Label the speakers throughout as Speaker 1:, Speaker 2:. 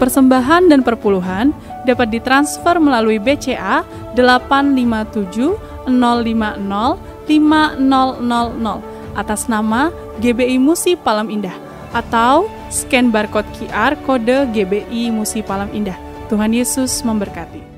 Speaker 1: Persembahan dan perpuluhan dapat ditransfer melalui BCA 857 050 5000 atas nama GBI Musi Palem Indah atau scan barcode QR kode GBI Musi Palem Indah. Tuhan Yesus memberkati.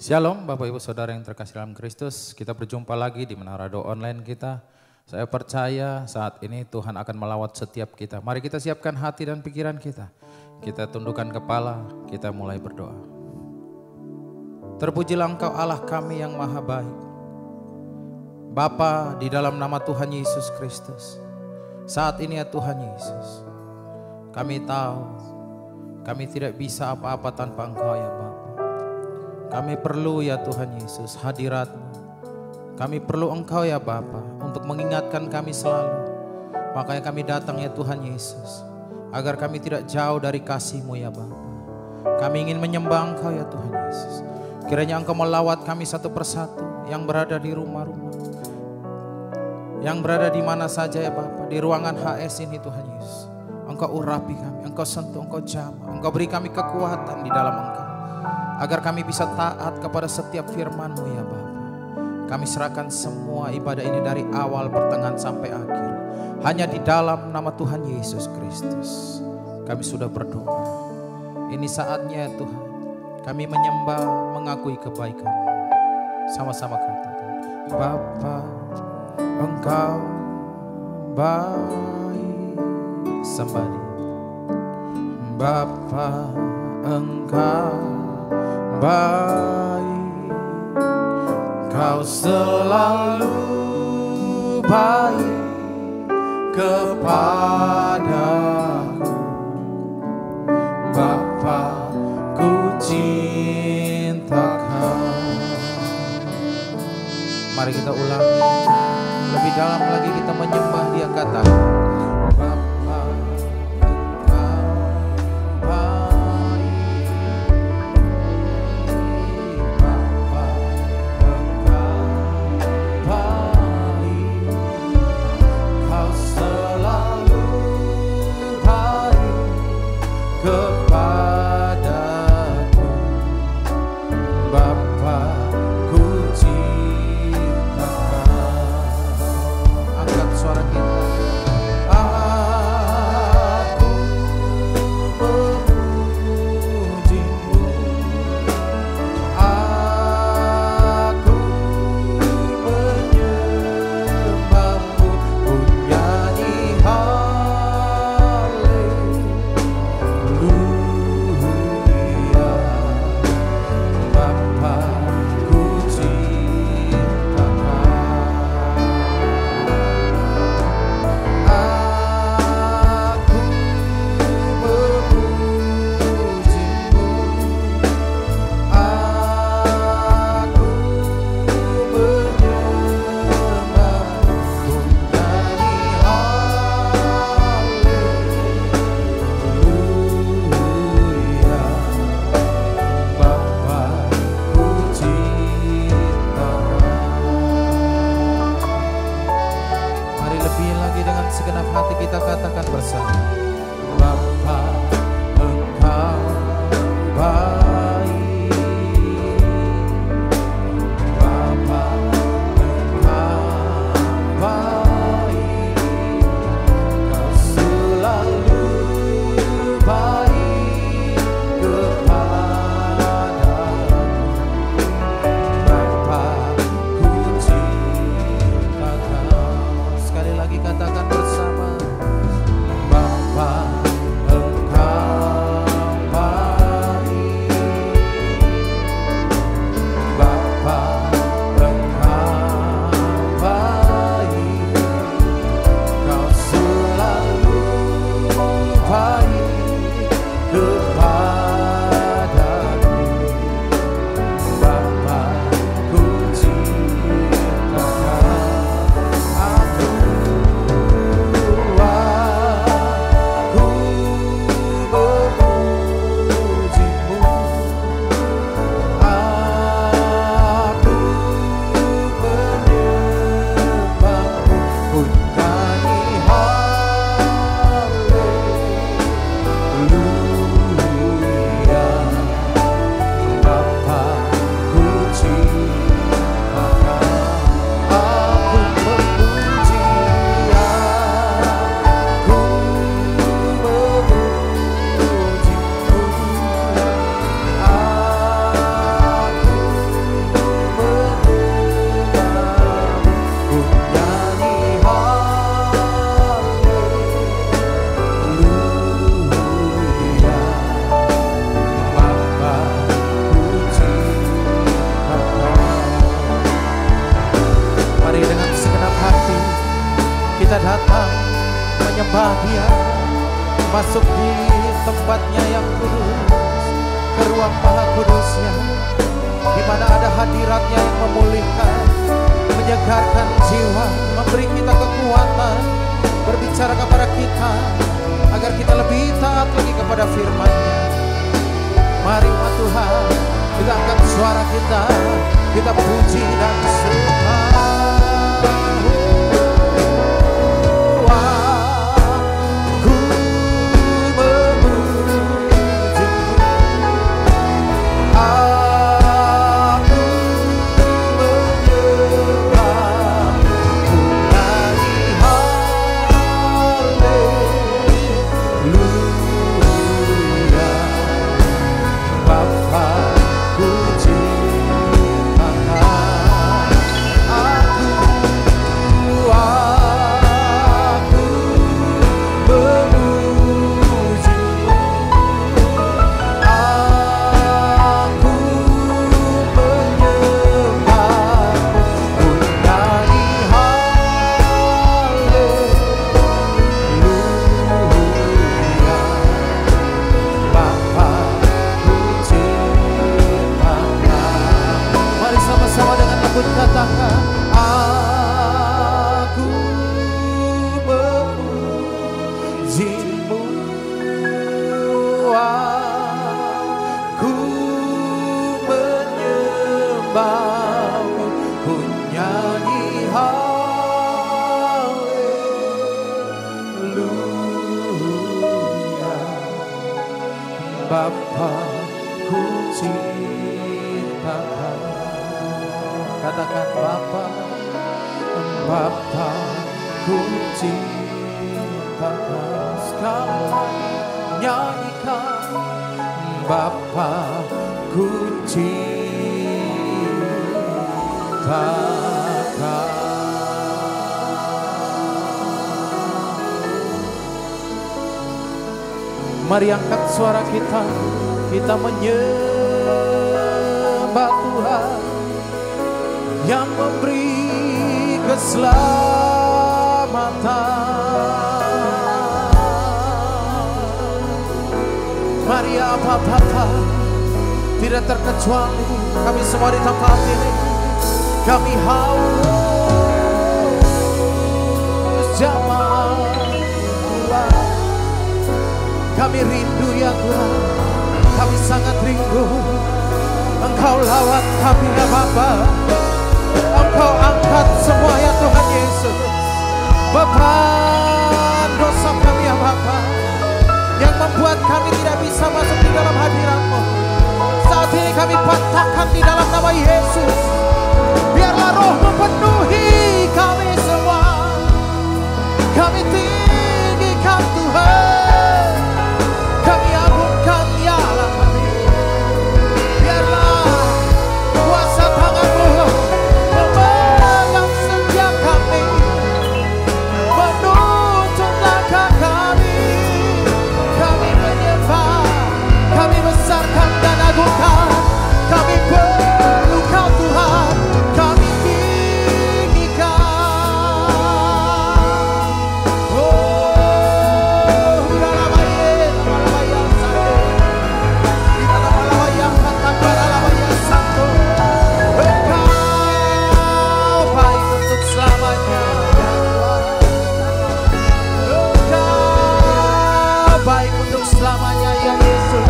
Speaker 2: Shalom Bapak Ibu Saudara yang terkasih dalam Kristus, kita berjumpa lagi di Menara Doa Online kita. Saya percaya saat ini Tuhan akan melawat setiap kita. Mari kita siapkan hati dan pikiran kita. Kita tundukkan kepala, kita mulai berdoa. Terpujilah Engkau Allah kami yang maha baik. Bapa, di dalam nama Tuhan Yesus Kristus, saat ini ya Tuhan Yesus, kami tahu kami tidak bisa apa-apa tanpa Engkau ya Bapa. Kami perlu ya Tuhan Yesus hadirat-Mu. Kami perlu Engkau ya Bapa untuk mengingatkan kami selalu. Makanya kami datang ya Tuhan Yesus, agar kami tidak jauh dari kasih-Mu ya Bapa. Kami ingin menyembah Engkau ya Tuhan Yesus. Kiranya Engkau melawat kami satu persatu yang berada di rumah-rumah, yang berada di mana saja ya Bapa, di ruangan HS ini Tuhan Yesus. Engkau urapi kami, Engkau sentuh, Engkau jamah, Engkau beri kami kekuatan di dalam Engkau, agar kami bisa taat kepada setiap firman-Mu ya Bapa. Kami serahkan semua ibadah ini dari awal, pertengahan sampai akhir, hanya di dalam nama Tuhan Yesus Kristus kami sudah berdoa. Ini saatnya Tuhan kami menyembah, mengakui kebaikan. Sama-sama katakan, Bapa Engkau baik. Sembari Bapa Engkau baik, Kau selalu baik kepadaku. Bapa, ku cinta Kau. Mari kita ulangi lebih dalam lagi, kita menyembah Dia, katakan Bapa Engkau baik. Angkat suara kita. lagi dengan segenap hati kita katakan bersama. Bapa, Engkau baik. Bapa, Engkau baik. Kau selalu baik kepadaku. Bapa, ku cinta Kau. Sekali lagi katakan bersama. Bapa, Engkau baik. Bapa, Engkau baik. Kau selalu baik kepadaku. Bapa, ku cinta Kau. Mari dengan segenap hati kita datang menyembah Dia, masuk di tempatnya yang kudus, ke ruang Maha Kudusnya, di mana ada hadiratnya yang memulihkan, menyegarkan jiwa, memberi kita kekuatan, berbicara kepada kita agar kita lebih taat lagi kepada firman-Nya. Mari umat Tuhan, kita angkat suara kita, kita puji dan sembah. Katakan, aku memuji-Mu, aku menyembah-Mu, ku nyanyi haleluya. Bapa, ku cinta Kau. Katakan Bapa, Bapa, ku cinta Kau. Sekali nyanyikan, Bapa, ku cinta Kau. Mari angkat suara kita, kita menyembah Tuhan yang memberi keselamatan. Mari apa-apa tidak terkecuali kami semua di tempat ini, kami haus jamaah Tuhan, kami rindu ya Tuhan, kami sangat rindu Engkau lawat kami ya Bapa. Engkau angkat semua ya Tuhan Yesus. beban dosa kami ya Bapa, yang membuat kami tidak bisa masuk di dalam hadirat-Mu. Saat ini kami patahkan di dalam nama Yesus. Biarlah Roh-Mu penuhi kami semua. Kami tinggikan Tuhan, kami agungkan Ya Allah kami. Biarlah kuasa tangan-Mu memegang setiap kami, menuntun langkah kami. Kami menyembah, kami besarkan dan agungkan. Kami perlu Kau Tuhan, kami tinggikan. Oh, Uralabaye, Uralabaya Sante, Uralabalabaya Katakaralabaya Santo. Engkau baik untuk selamanya. Engkau baik untuk selamanya ya Yesus.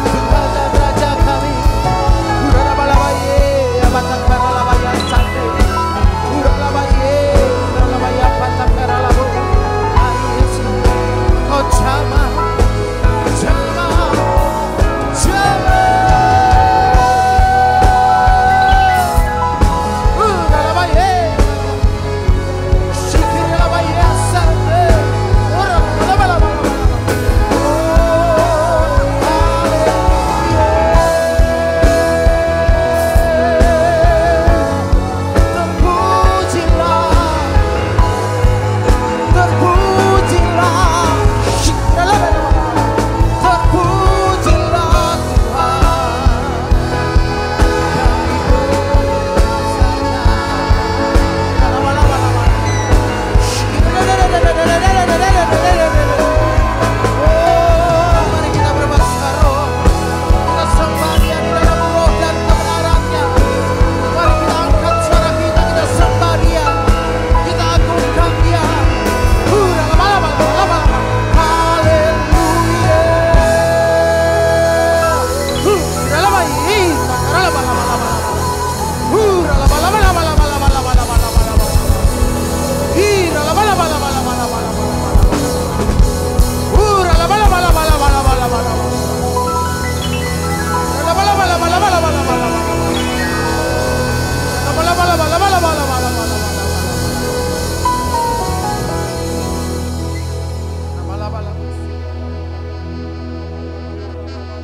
Speaker 2: Tuhan dan Raja kami. Uralabalabaya, Abatakaralabaya Sante. Uralabaye, Uralabaya Katakaralabo. Ah, Yesus, Kau jamah, jamah, jamah. Uralabaye, Shikiralabaya Sante. Uralabalabala. Oh, terpujilah, terpujilah Tuhan. Mari kita berbasar-basar, kita sembah Dia di dalam roh dan kebenarannya. Mari kita angkat suara kita, kita sembah Dia, kita agungkan Dia. Haleluya.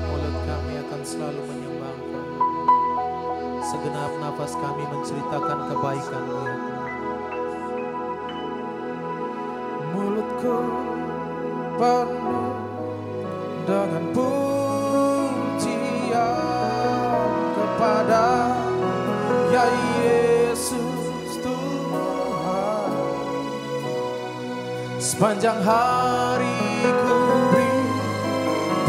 Speaker 2: Mulut kami akan selalu menyembah Engkau. Segenap nafas kami menceritakan kebaikan-Mu ya Tuhan. Mulutku penuh dengan pujian kepada Ya Yesus Tuhan. Sepanjang hari ku beri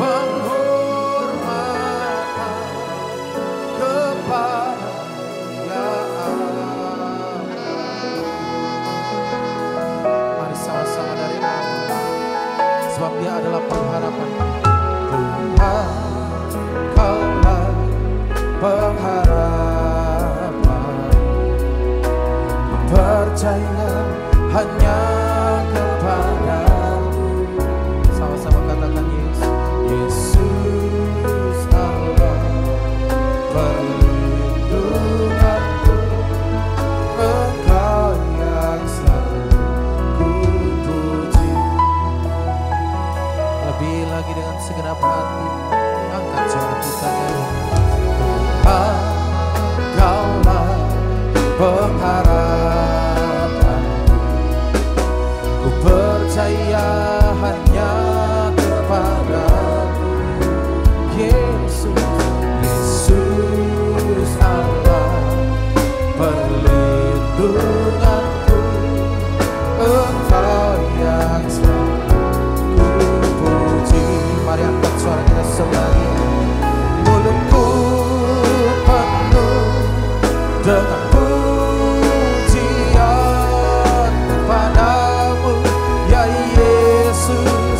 Speaker 2: penghormatan kepada Ya Allah. Mari sama-sama dari Allah, sebab Dia adalah pengharapan. Tuhan, Kaulah pengharapan. Ku percaya hanya kepada-Mu. Sama-sama katakan Yesus. Yesus Allah, perlindunganku. Engkau yang selalu ku puji. Lebih lagi dengan segenap hati, angkat suara kita nyanyi. Tuhan, Kaulah pengharapan. Ku percaya hanya kepada-Mu. Yesus, Yesus Allah, perlindunganku. Engkau yang selalu ku puji. Mari angkat suara kita sembah. Mulutku penuh dengan pujian kepada-Mu ya Yesus.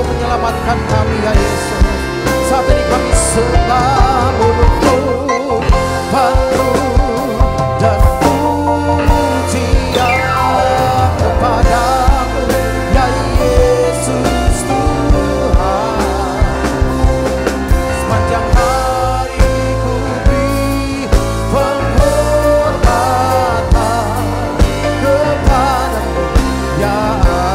Speaker 2: sungguh menyelamatkan kami ya Yesus. Saat ini kami sembah mulutku penuh dan pujian kepadamu ya Yesus Tuhan. Sepanjang hari ku beri penghormatan kepadamu ya Allah.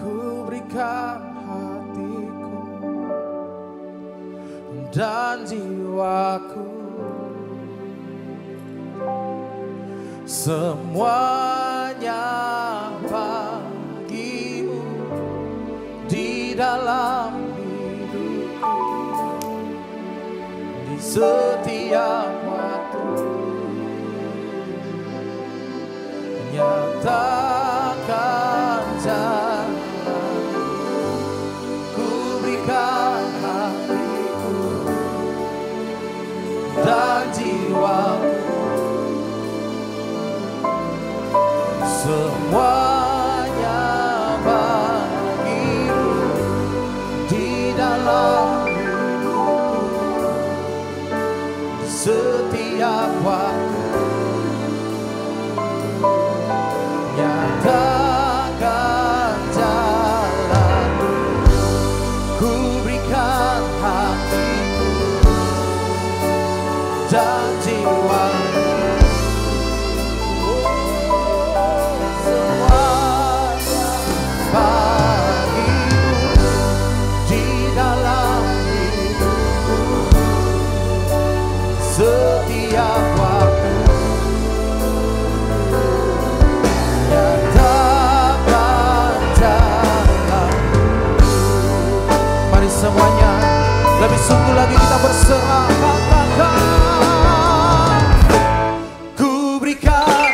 Speaker 2: Mulutku berikan hatiku dan jiwaku, semuanya bagimu di dalam hidupku, di setiap waktu. Nyatakan jalan, ku berikan hatiku dan jiwaku, semuanya bagimu di dalam hidupku, di setiap waktu. Nyatakan jalanmu, ku berikan hatiku dan jiwaku, semuanya bagimu di dalam hidupku, setiap waktu. Semuanya lebih sungguh lagi kita berserah, katakan ku berikan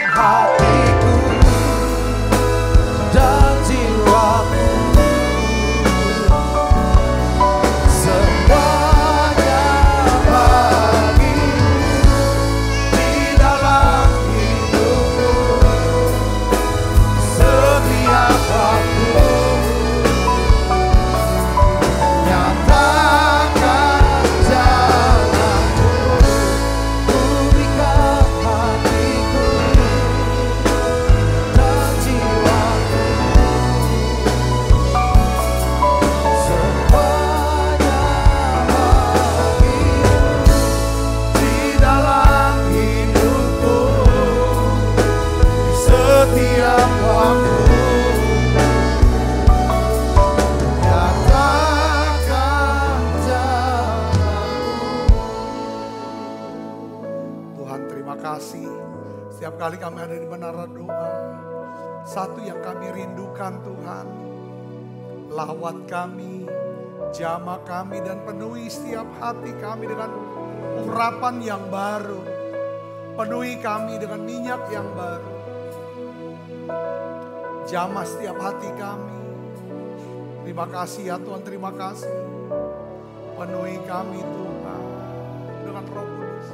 Speaker 3: Tuhan, terima kasih. Setiap kali kami ada di menara doa, satu yang kami rindukan Tuhan, lawat kami, jamah kami, dan penuhi setiap hati kami dengan urapan yang baru. Penuhi kami dengan minyak yang baru. Jamah setiap hati kami. Terima kasih ya Tuhan, terima kasih. Penuhi kami Tuhan dengan Roh Kudus.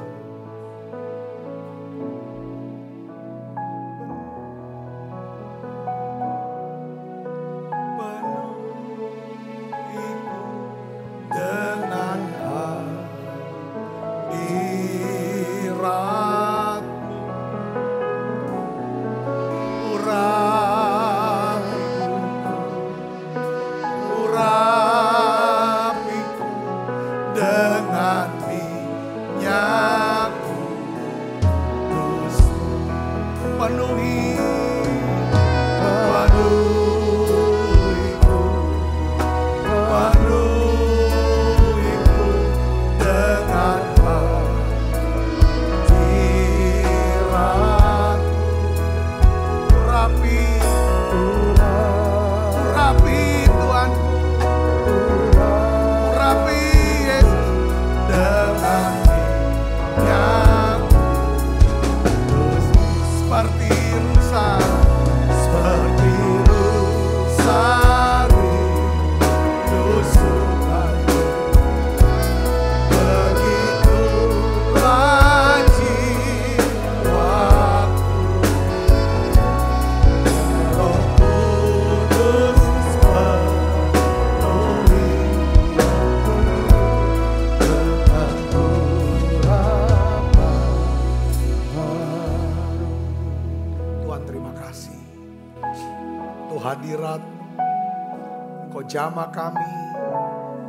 Speaker 3: Jamah kami,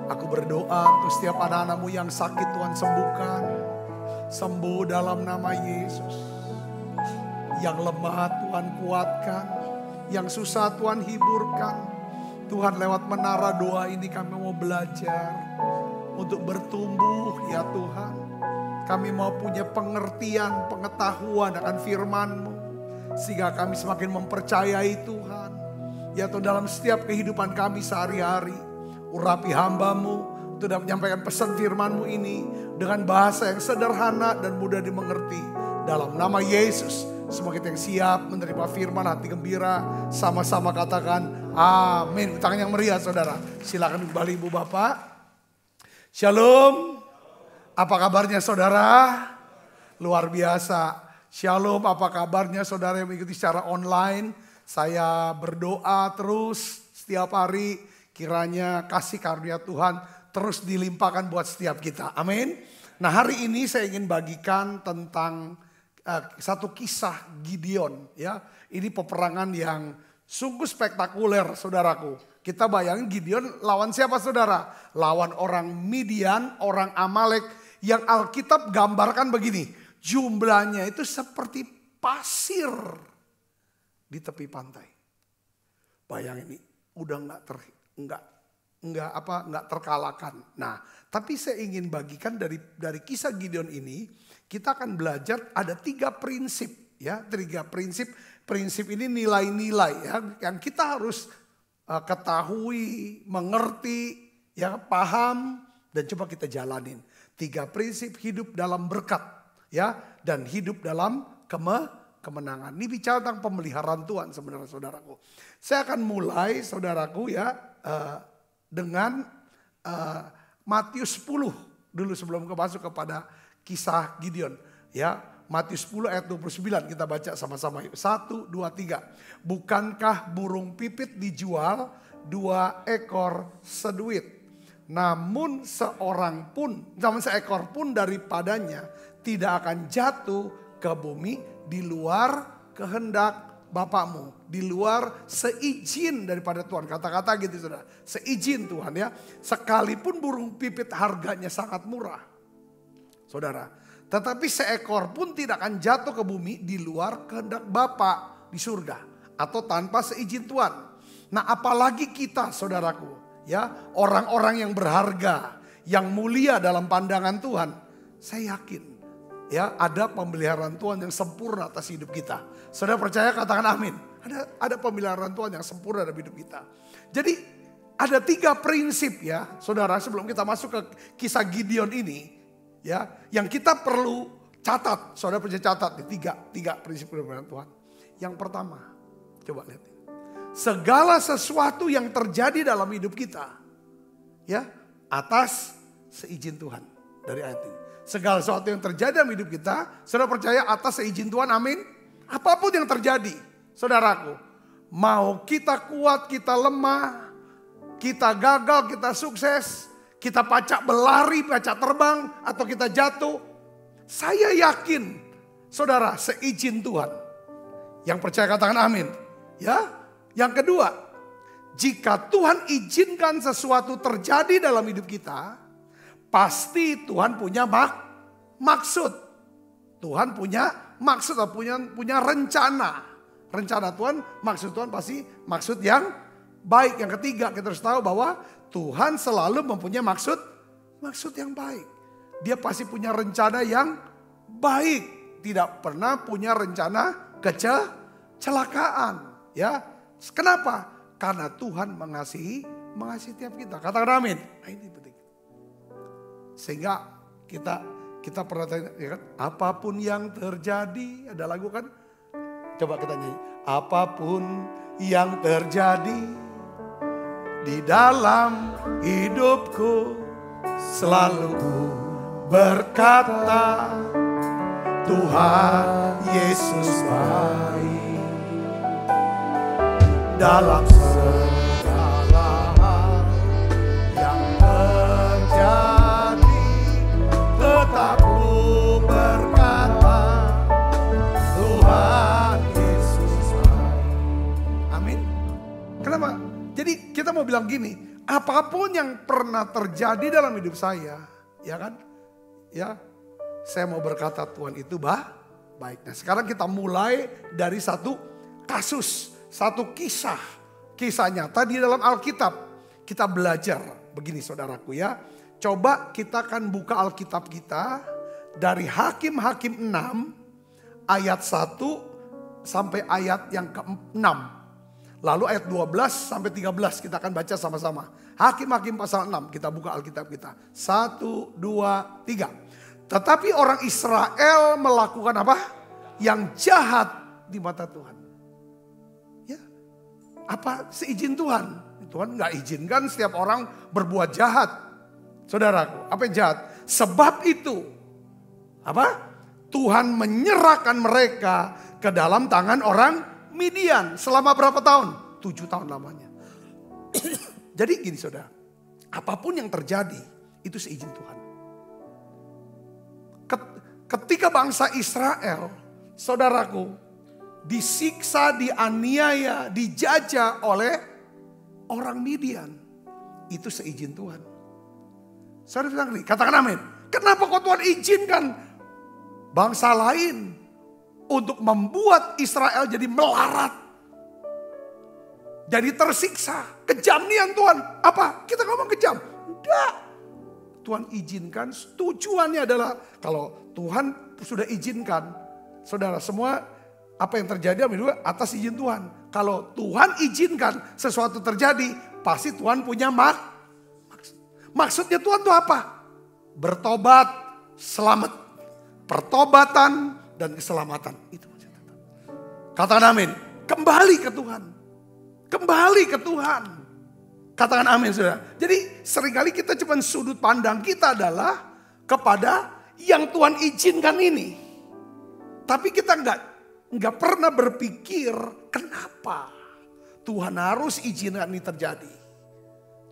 Speaker 3: aku berdoa untuk setiap anak-anakmu yang sakit Tuhan sembuhkan. Sembuh dalam nama Yesus. Yang lemah Tuhan kuatkan. Yang susah Tuhan hiburkan. Tuhan lewat menara doa ini kami mau belajar. Untuk bertumbuh ya Tuhan. Kami mau punya pengertian, pengetahuan akan firman-Mu. Sehingga kami semakin mempercayai Tuhan. Ya Tuhan, dalam setiap kehidupan kami sehari-hari, urapi hamba-Mu untuk dapat menyampaikan pesan firman-Mu ini dengan bahasa yang sederhana dan mudah dimengerti. Dalam nama Yesus, semua kita yang siap menerima firman, hati gembira, sama-sama katakan amin. Tangan yang meriah saudara, silakan kembali Ibu Bapak. Shalom, apa kabarnya saudara? Luar biasa. Shalom, apa kabarnya saudara yang mengikuti secara online? Saya berdoa terus setiap hari kiranya kasih karunia Tuhan terus dilimpahkan buat setiap kita. Amin. Nah hari ini saya ingin bagikan tentang satu kisah Gideon. Ya, ini peperangan yang sungguh spektakuler saudaraku. Kita bayangin Gideon lawan siapa saudara? Lawan orang Midian, orang Amalek yang Alkitab gambarkan begini. Jumlahnya itu seperti pasir di tepi pantai. Bayangin ini udah nggak terkalahkan. Nah, tapi saya ingin bagikan dari kisah Gideon ini, kita akan belajar ada 3 prinsip ya, 3 prinsip. Prinsip ini nilai-nilai ya yang kita harus ketahui, mengerti, ya paham dan coba kita jalanin. 3 prinsip hidup dalam berkat ya dan hidup dalam kemenangan. Ini bicara tentang pemeliharaan Tuhan sebenarnya saudaraku. Saya akan mulai saudaraku ya dengan Matius 10 dulu sebelum masuk kepada kisah Gideon. Ya, Matius 10 ayat 29 kita baca sama-sama. 1, 2, 3. Bukankah burung pipit dijual 2 ekor seduit? Namun seekor pun daripadanya tidak akan jatuh ke bumi di luar kehendak Bapakmu, di luar seizin daripada Tuhan. Kata-kata gitu saudara, seizin Tuhan ya. Sekalipun burung pipit harganya sangat murah saudara, tetapi seekor pun tidak akan jatuh ke bumi di luar kehendak Bapa di surga atau tanpa seizin Tuhan. Nah apalagi kita saudaraku ya, orang-orang yang berharga, yang mulia dalam pandangan Tuhan. Saya yakin Ya, ada pemeliharaan Tuhan yang sempurna atas hidup kita. Saudara percaya, katakan amin. Ada pemeliharaan Tuhan yang sempurna dalam hidup kita. Jadi ada 3 prinsip ya, saudara, sebelum kita masuk ke kisah Gideon ini, ya, yang kita perlu catat. Saudara percaya catat nih, 3 prinsip pemeliharaan Tuhan. Yang pertama, coba lihat. Segala sesuatu yang terjadi dalam hidup kita, ya, atas seizin Tuhan. Dari ayat ini. Segala sesuatu yang terjadi dalam hidup kita, saudara percaya atas seizin Tuhan, amin. Apapun yang terjadi, saudaraku, mau kita kuat, kita lemah, kita gagal, kita sukses, kita pacak berlari, pacak terbang, atau kita jatuh, saya yakin, saudara, seizin Tuhan. Yang percaya katakan amin. Ya. Yang kedua, jika Tuhan izinkan sesuatu terjadi dalam hidup kita, pasti Tuhan punya maksud. Tuhan punya maksud, punya rencana. Rencana Tuhan, maksud Tuhan pasti maksud yang baik. Yang ketiga, kita harus tahu bahwa Tuhan selalu mempunyai maksud yang baik. Dia pasti punya rencana yang baik. Tidak pernah punya rencana kecelakaan. Ya, kenapa? Karena Tuhan mengasihi tiap kita. Katakan amin. Nah, ini penting. Sehingga kita pernah tanya, ya kan? Apapun yang terjadi, ada lagu kan? Coba kita nyanyi. Apapun yang terjadi di dalam hidupku, selalu ku berkata, Tuhan Yesus baik. Dalam segala hal yang terjadi, tetap ku berkata, Tuhan Yesus baik. Amin. Kenapa? Jadi kita mau bilang gini, apapun yang pernah terjadi dalam hidup saya, ya kan? Ya, saya mau berkata Tuhan itu baik. Nah, sekarang kita mulai dari satu kasus. Satu kisah nyata di dalam Alkitab. Kita belajar begini saudaraku ya. Coba kita akan buka Alkitab kita dari Hakim-Hakim 6 ayat 1 sampai ayat yang ke-6. Lalu ayat 12 sampai 13 kita akan baca sama-sama. Hakim-Hakim pasal 6, kita buka Alkitab kita. 1, 2, 3. Tetapi orang Israel melakukan apa? Yang jahat di mata Tuhan. Apa? Seizin Tuhan. Tuhan gak izinkan setiap orang berbuat jahat. Saudaraku, apa yang jahat? Sebab itu, apa? Tuhan menyerahkan mereka ke dalam tangan orang Midian. Selama berapa tahun? 7 tahun lamanya. Jadi gini saudara, apapun yang terjadi, itu seizin Tuhan. Ketika bangsa Israel, saudaraku, disiksa, dianiaya, dijajah oleh orang Midian. Itu seizin Tuhan. Saudara bilang nih, katakan amin. Kenapa kok Tuhan izinkan bangsa lain untuk membuat Israel jadi melarat? Jadi tersiksa. Kejam nih yang Tuhan. Apa? Kita ngomong kejam. Enggak. Tuhan izinkan, tujuannya adalah kalau Tuhan sudah izinkan, saudara semua apa yang terjadi atas izin Tuhan. Kalau Tuhan izinkan sesuatu terjadi, pasti Tuhan punya maksud. Maksudnya Tuhan itu apa? Bertobat, selamat. Pertobatan dan keselamatan. Itu maksudnya. Katakan amin. Kembali ke Tuhan. Kembali ke Tuhan. Katakan amin saudara. Jadi seringkali kita cuma sudut pandang kita adalah kepada yang Tuhan izinkan ini. Tapi kita nggak pernah berpikir kenapa Tuhan harus izinkan ini terjadi.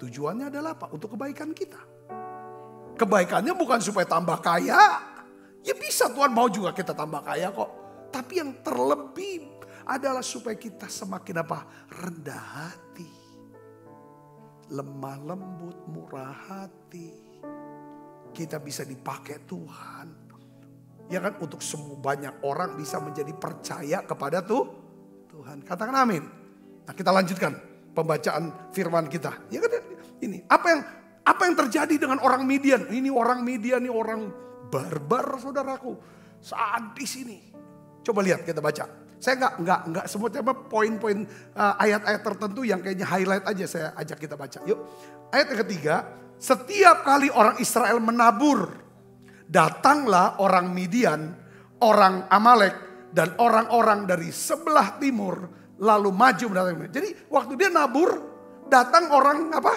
Speaker 3: Tujuannya adalah apa? Untuk kebaikan kita. Kebaikannya bukan supaya tambah kaya. Ya bisa Tuhan mau juga kita tambah kaya kok. Tapi yang terlebih adalah supaya kita semakin apa? Rendah hati. Lemah lembut, murah hati. Kita bisa dipakai Tuhan. Ya kan, untuk semua banyak orang bisa menjadi percaya kepada Tuhan. Katakan amin. Nah, kita lanjutkan pembacaan firman kita. Ya kan, ini apa yang terjadi dengan orang Midian? Ini orang Midian, ini orang barbar saudaraku. Sadis ini. Coba lihat, kita baca. Saya nggak semua poin-poin ayat-ayat tertentu yang kayaknya highlight aja saya ajak kita baca. Yuk. Ayat yang ketiga, setiap kali orang Israel menabur, datanglah orang Midian, orang Amalek, dan orang-orang dari sebelah timur lalu maju mendatangi. Jadi waktu dia nabur, datang orang apa?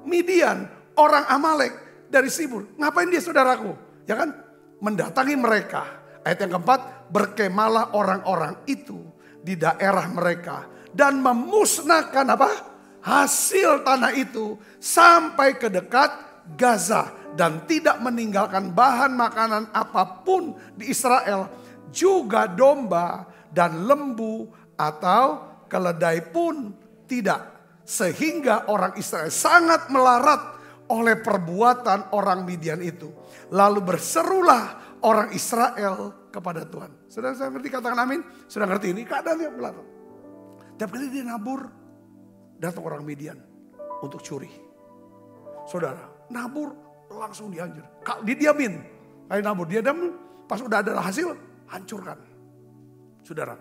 Speaker 3: Midian, orang Amalek dari timur. Ngapain dia, saudaraku? Ya kan? Mendatangi mereka. Ayat yang keempat, berkemalah orang-orang itu di daerah mereka dan memusnahkan apa? Hasil tanah itu sampai ke dekat Gaza dan tidak meninggalkan bahan makanan apapun di Israel, juga domba dan lembu atau keledai pun tidak, sehingga orang Israel sangat melarat oleh perbuatan orang Midian itu. Lalu berserulah orang Israel kepada Tuhan. Sudah saya ngerti, katakan amin. Sudah ngerti ini keadaan yang belakang. Tiap kali dia nabur, datang orang Midian untuk curi. Saudara, nabur langsung dihancur. Kalau didiamin, kayak nabur dia diam, pas udah ada hasil, hancurkan. Saudara.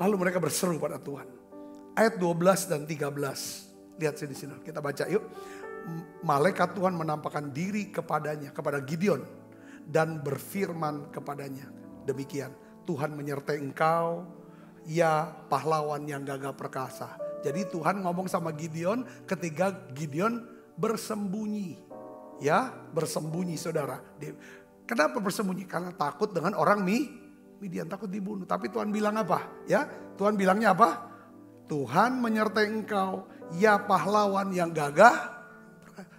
Speaker 3: Lalu mereka berseru pada Tuhan. Ayat 12 dan 13. Lihat sini, kita baca yuk. Malaikat Tuhan menampakkan diri kepadanya, kepada Gideon, dan berfirman kepadanya, demikian, Tuhan menyertai engkau, ya pahlawan yang gagah perkasa. Jadi Tuhan ngomong sama Gideon ketika Gideon bersembunyi. Ya, bersembunyi saudara. Kenapa bersembunyi? Karena takut dengan orang Midian, takut dibunuh. Tapi Tuhan bilang apa? Ya, Tuhan bilangnya apa? Tuhan menyertai engkau, ya pahlawan yang gagah.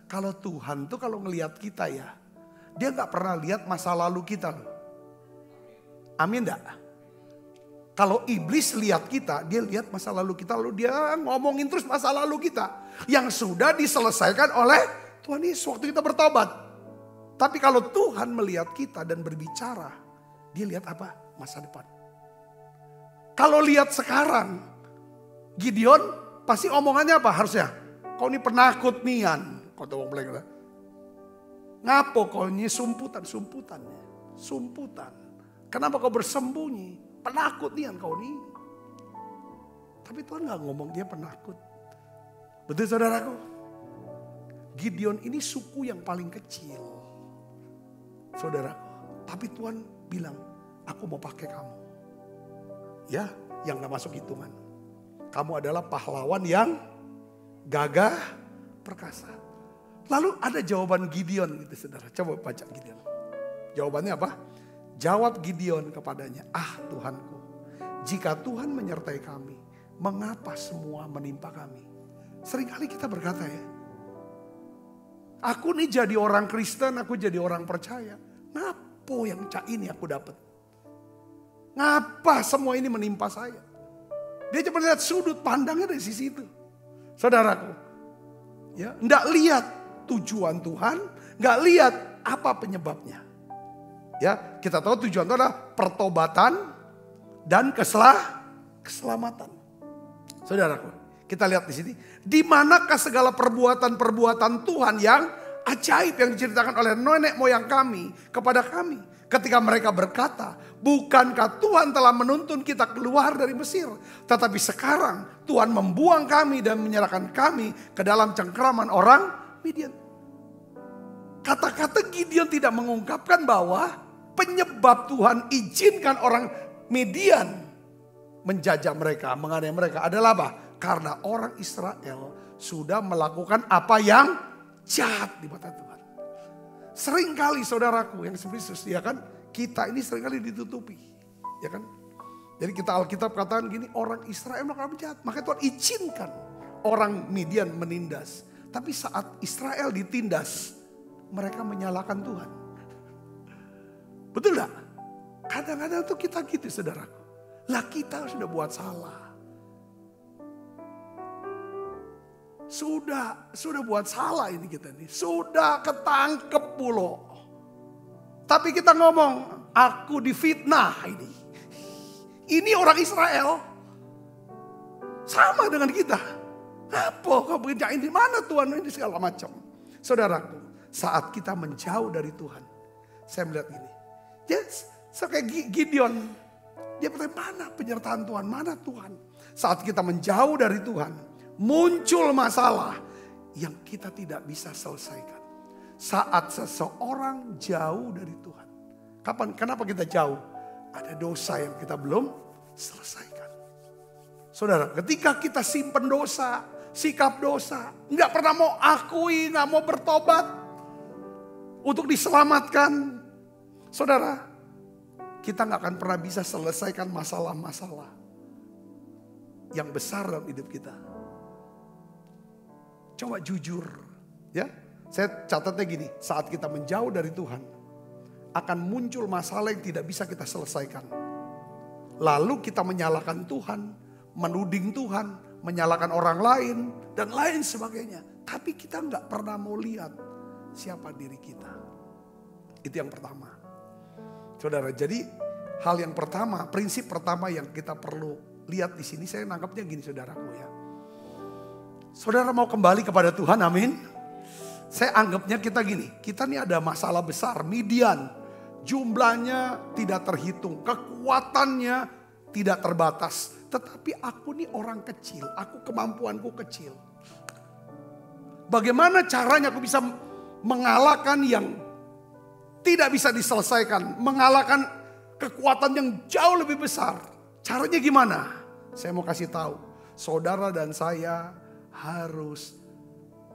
Speaker 3: Kalau Tuhan tuh kalau ngelihat kita ya, dia gak pernah lihat masa lalu kita. Amin gak? Kalau iblis lihat kita, dia lihat masa lalu kita, lalu dia ngomongin terus masa lalu kita. Yang sudah diselesaikan oleh Tuhan Yesus waktu kita bertobat. Tapi kalau Tuhan melihat kita dan berbicara, dia lihat apa? Masa depan. Kalau lihat sekarang, Gideon pasti omongannya apa harusnya? Kau ini penakut nian. Kau tahu mereka. Ngapo kau ini sumputan. Kenapa kau bersembunyi? Penakut nian kau ini. Tapi Tuhan gak ngomong dia penakut. Betul saudaraku? Gideon ini suku yang paling kecil. Saudaraku. Tapi Tuhan bilang, aku mau pakai kamu. Ya, yang gak masuk hitungan. Kamu adalah pahlawan yang gagah perkasa. Lalu ada jawaban Gideon gitu saudara. Coba baca Gideon. Jawabannya apa? Jawab Gideon kepadanya, Tuhanku, jika Tuhan menyertai kami, mengapa semua menimpa kami? Seringkali kita berkata ya, aku nih jadi orang Kristen, aku jadi orang percaya. Ngapo yang ini aku dapat? Ngapa semua ini menimpa saya? Dia cuma lihat sudut pandangnya dari sisi itu. Saudaraku, ya, enggak lihat tujuan Tuhan, enggak lihat apa penyebabnya. Ya, kita tahu tujuan itu adalah pertobatan dan keselamatan. Saudaraku, kita lihat di sini, di manakah segala perbuatan-perbuatan Tuhan yang ajaib yang diceritakan oleh nenek moyang kami kepada kami. Ketika mereka berkata, bukankah Tuhan telah menuntun kita keluar dari Mesir? Tetapi sekarang Tuhan membuang kami dan menyerahkan kami ke dalam cengkraman orang Midian. Kata-kata Gideon tidak mengungkapkan bahwa penyebab Tuhan izinkan orang Midian menjajah mereka, menganiaya mereka adalah apa? Karena orang Israel sudah melakukan apa yang jahat di mata Tuhan. Seringkali saudaraku yang Yesus, ya kan, kita ini seringkali ditutupi, ya kan. Jadi kita Alkitab katakan gini, orang Israel melakukan jahat, makanya Tuhan izinkan orang Midian menindas. Tapi saat Israel ditindas, mereka menyalahkan Tuhan. Betul gak? Kadang-kadang tuh kita gitu saudaraku. Lah kita sudah buat salah. Sudah buat salah ini kita nih. Sudah ketangkep pulo. Tapi kita ngomong, aku difitnah ini. Ini orang Israel. Sama dengan kita. Apa kamu kerjain di mana Tuhan ini segala macam. Saudaraku, saat kita menjauh dari Tuhan. Saya melihat ini. Yes, kayak Gideon. Dia bertanya, mana penyertaan Tuhan, mana Tuhan? Saat kita menjauh dari Tuhan, muncul masalah yang kita tidak bisa selesaikan. Saat seseorang jauh dari Tuhan. Kenapa kita jauh? Ada dosa yang kita belum selesaikan. Saudara, ketika kita simpen dosa, sikap dosa, nggak pernah mau akui, nggak mau bertobat untuk diselamatkan, saudara, kita nggak akan pernah bisa selesaikan masalah-masalah yang besar dalam hidup kita. Coba jujur, ya. Saya catatnya gini, saat kita menjauh dari Tuhan, akan muncul masalah yang tidak bisa kita selesaikan. Lalu kita menyalahkan Tuhan, menuding Tuhan, menyalahkan orang lain, dan lain sebagainya. Tapi kita nggak pernah mau lihat siapa diri kita. Itu yang pertama. Saudara, jadi hal yang pertama, prinsip pertama yang kita perlu lihat di sini, saya nangkapnya gini saudaraku ya. Saudara mau kembali kepada Tuhan, amin. Saya anggapnya kita gini, kita nih ada masalah besar, Midian. Jumlahnya tidak terhitung, kekuatannya tidak terbatas. Tetapi aku nih orang kecil, kemampuanku kecil. Bagaimana caranya aku bisa mengalahkan yang tidak bisa diselesaikan, mengalahkan kekuatan yang jauh lebih besar. Caranya gimana? Saya mau kasih tahu, saudara dan saya harus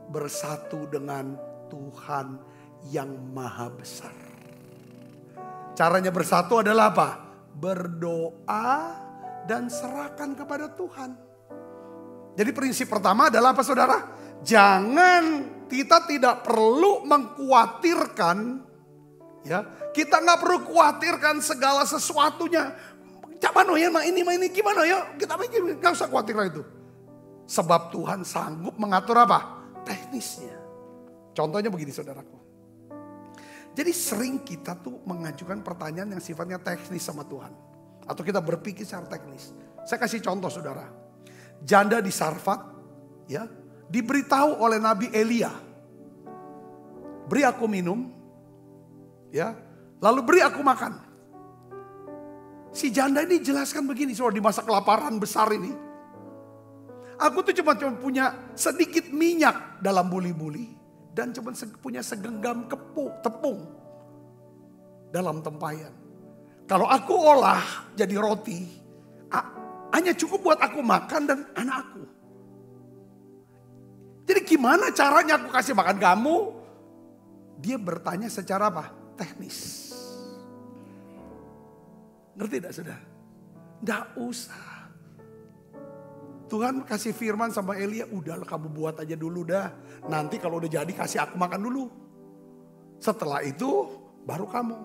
Speaker 3: bersatu dengan Tuhan yang maha besar. Caranya bersatu adalah apa? Berdoa dan serahkan kepada Tuhan. Jadi prinsip pertama adalah apa saudara? Kita tidak perlu mengkhawatirkan, ya, kita nggak perlu khawatirkan segala sesuatunya. Gimana ya, ini gimana ya? Kita nggak usah khawatir itu. Sebab Tuhan sanggup mengatur apa? Teknisnya. Contohnya begini saudaraku. Jadi sering kita tuh mengajukan pertanyaan yang sifatnya teknis sama Tuhan. Atau kita berpikir secara teknis. Saya kasih contoh saudara. Janda di Sarfat, ya, diberitahu oleh Nabi Elia. Beri aku minum, ya, lalu beri aku makan. Si janda ini jelaskan begini, saudara, di masa kelaparan besar ini. Aku tuh cuma punya sedikit minyak dalam buli-buli. Dan cuma punya segenggam tepung dalam tempayan. Kalau aku olah jadi roti, hanya cukup buat aku makan dan anak aku. Jadi gimana caranya aku kasih makan kamu? Dia bertanya secara apa? Teknis. Ngerti tidak saudara? Nggak usah. Tuhan kasih firman sama Elia, udahlah kamu buat aja dulu dah. Nanti kalau udah jadi kasih aku makan dulu. Setelah itu baru kamu.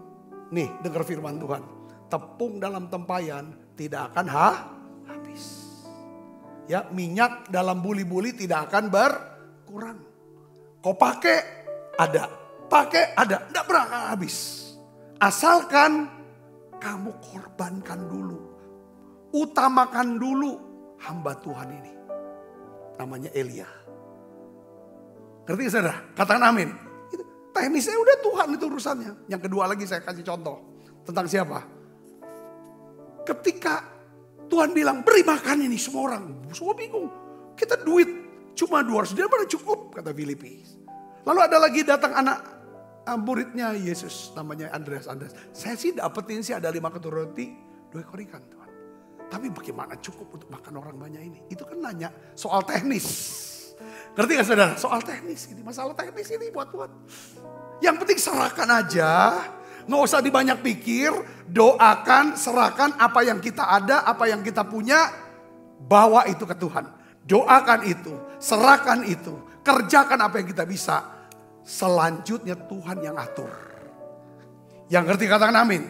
Speaker 3: Nih dengar firman Tuhan. Tepung dalam tempayan tidak akan habis. Ya, minyak dalam buli-buli tidak akan berkurang. Kau pakai ada, enggak pernah habis. Asalkan kamu korbankan dulu. Utamakan dulu hamba Tuhan ini. Namanya Elia. Ngerti saudara? Katakan amin. Teknisnya udah Tuhan itu urusannya. Yang kedua lagi saya kasih contoh. Tentang siapa? Ketika Tuhan bilang beri makan ini semua orang. Semua bingung. Kita duit cuma 200. Dia mana cukup kata Filipi. Lalu ada lagi datang anak muridnya Yesus. Namanya Andreas. Saya sih dapetin sih ada 5 keturunan roti 2 ekor ikan Tuhan. Tapi bagaimana cukup untuk makan orang banyak ini? Itu kan nanya soal teknis. Ngerti gak saudara? Soal teknis ini. Masalah teknis ini buat Tuhan. Yang penting serahkan aja. Nggak usah dibanyak pikir. Doakan, serahkan apa yang kita ada, apa yang kita punya. Bawa itu ke Tuhan. Doakan itu, serahkan itu. Kerjakan apa yang kita bisa. Selanjutnya Tuhan yang atur. Yang ngerti katakan amin.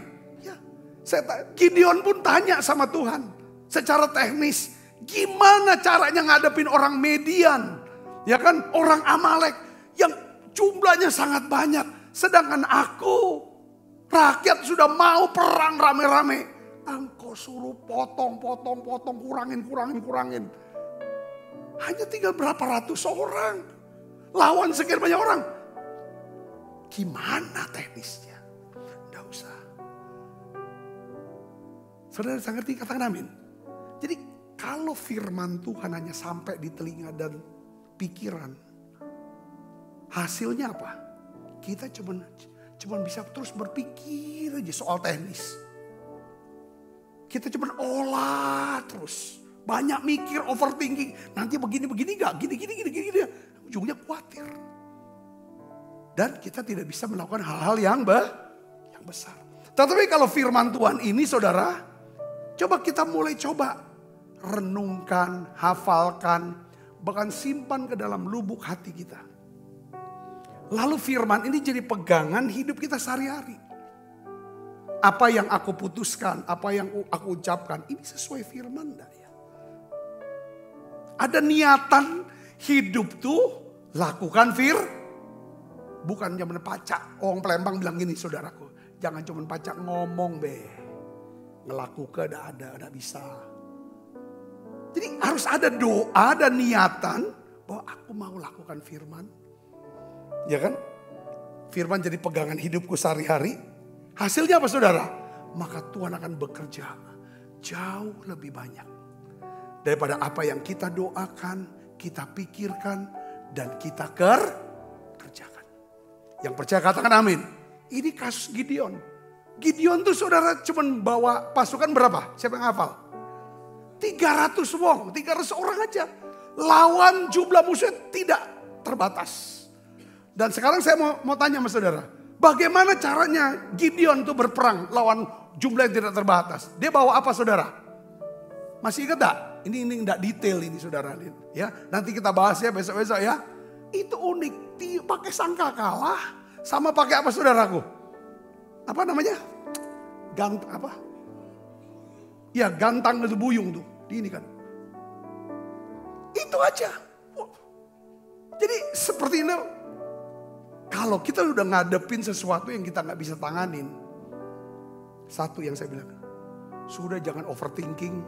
Speaker 3: Gideon pun tanya sama Tuhan secara teknis, gimana caranya ngadepin orang Median, ya kan, orang Amalek yang jumlahnya sangat banyak, sedangkan aku rakyat sudah mau perang rame-rame, engkau suruh potong, kurangin, hanya tinggal berapa ratus orang, lawan sekian banyak orang, gimana teknisnya? Nggak usah. Saudara bisa ngerti, katakan amin. Jadi kalau firman Tuhan hanya sampai di telinga dan pikiran, hasilnya apa? Kita cuman bisa terus berpikir aja soal teknis. Kita cuman olah terus. Banyak mikir, overthinking. Nanti begini gak? Gini. Ujungnya khawatir. Dan kita tidak bisa melakukan hal-hal yang besar. Tetapi kalau firman Tuhan ini saudara, coba kita mulai renungkan, hafalkan, bahkan simpan ke dalam lubuk hati kita. Lalu firman ini jadi pegangan hidup kita sehari-hari. Apa yang aku putuskan, apa yang aku ucapkan, ini sesuai firman enggak ya? Ada niatan hidup tuh lakukan bukan cuma pacak. Orang Palembang bilang gini saudaraku, jangan cuma pacak ngomong ngelakukan ada bisa. Jadi harus ada doa dan niatan bahwa aku mau lakukan firman. Ya kan? Firman jadi pegangan hidupku sehari-hari. Hasilnya apa saudara? Maka Tuhan akan bekerja jauh lebih banyak daripada apa yang kita doakan, kita pikirkan, dan kita kerjakan. Yang percaya katakan amin. Ini kasus Gideon. Gideon tuh saudara cuma bawa pasukan berapa? Siapa yang hafal? 300 orang aja. Lawan jumlah musuh tidak terbatas. Dan sekarang saya mau tanya sama saudara. Bagaimana caranya Gideon tuh berperang lawan jumlah yang tidak terbatas? Dia bawa apa saudara? Masih ingat gak? Ini enggak detail ini saudara. Ya, nanti kita bahas ya besok-besok ya. Itu unik. Pakai sangkakala sama pakai apa saudaraku? Apa namanya? Ya gantang itu buyung tuh. Ini kan. Itu aja. Jadi seperti ini. Kalau kita udah ngadepin sesuatu yang kita gak bisa tanganin. Satu yang saya bilang. Sudah jangan overthinking.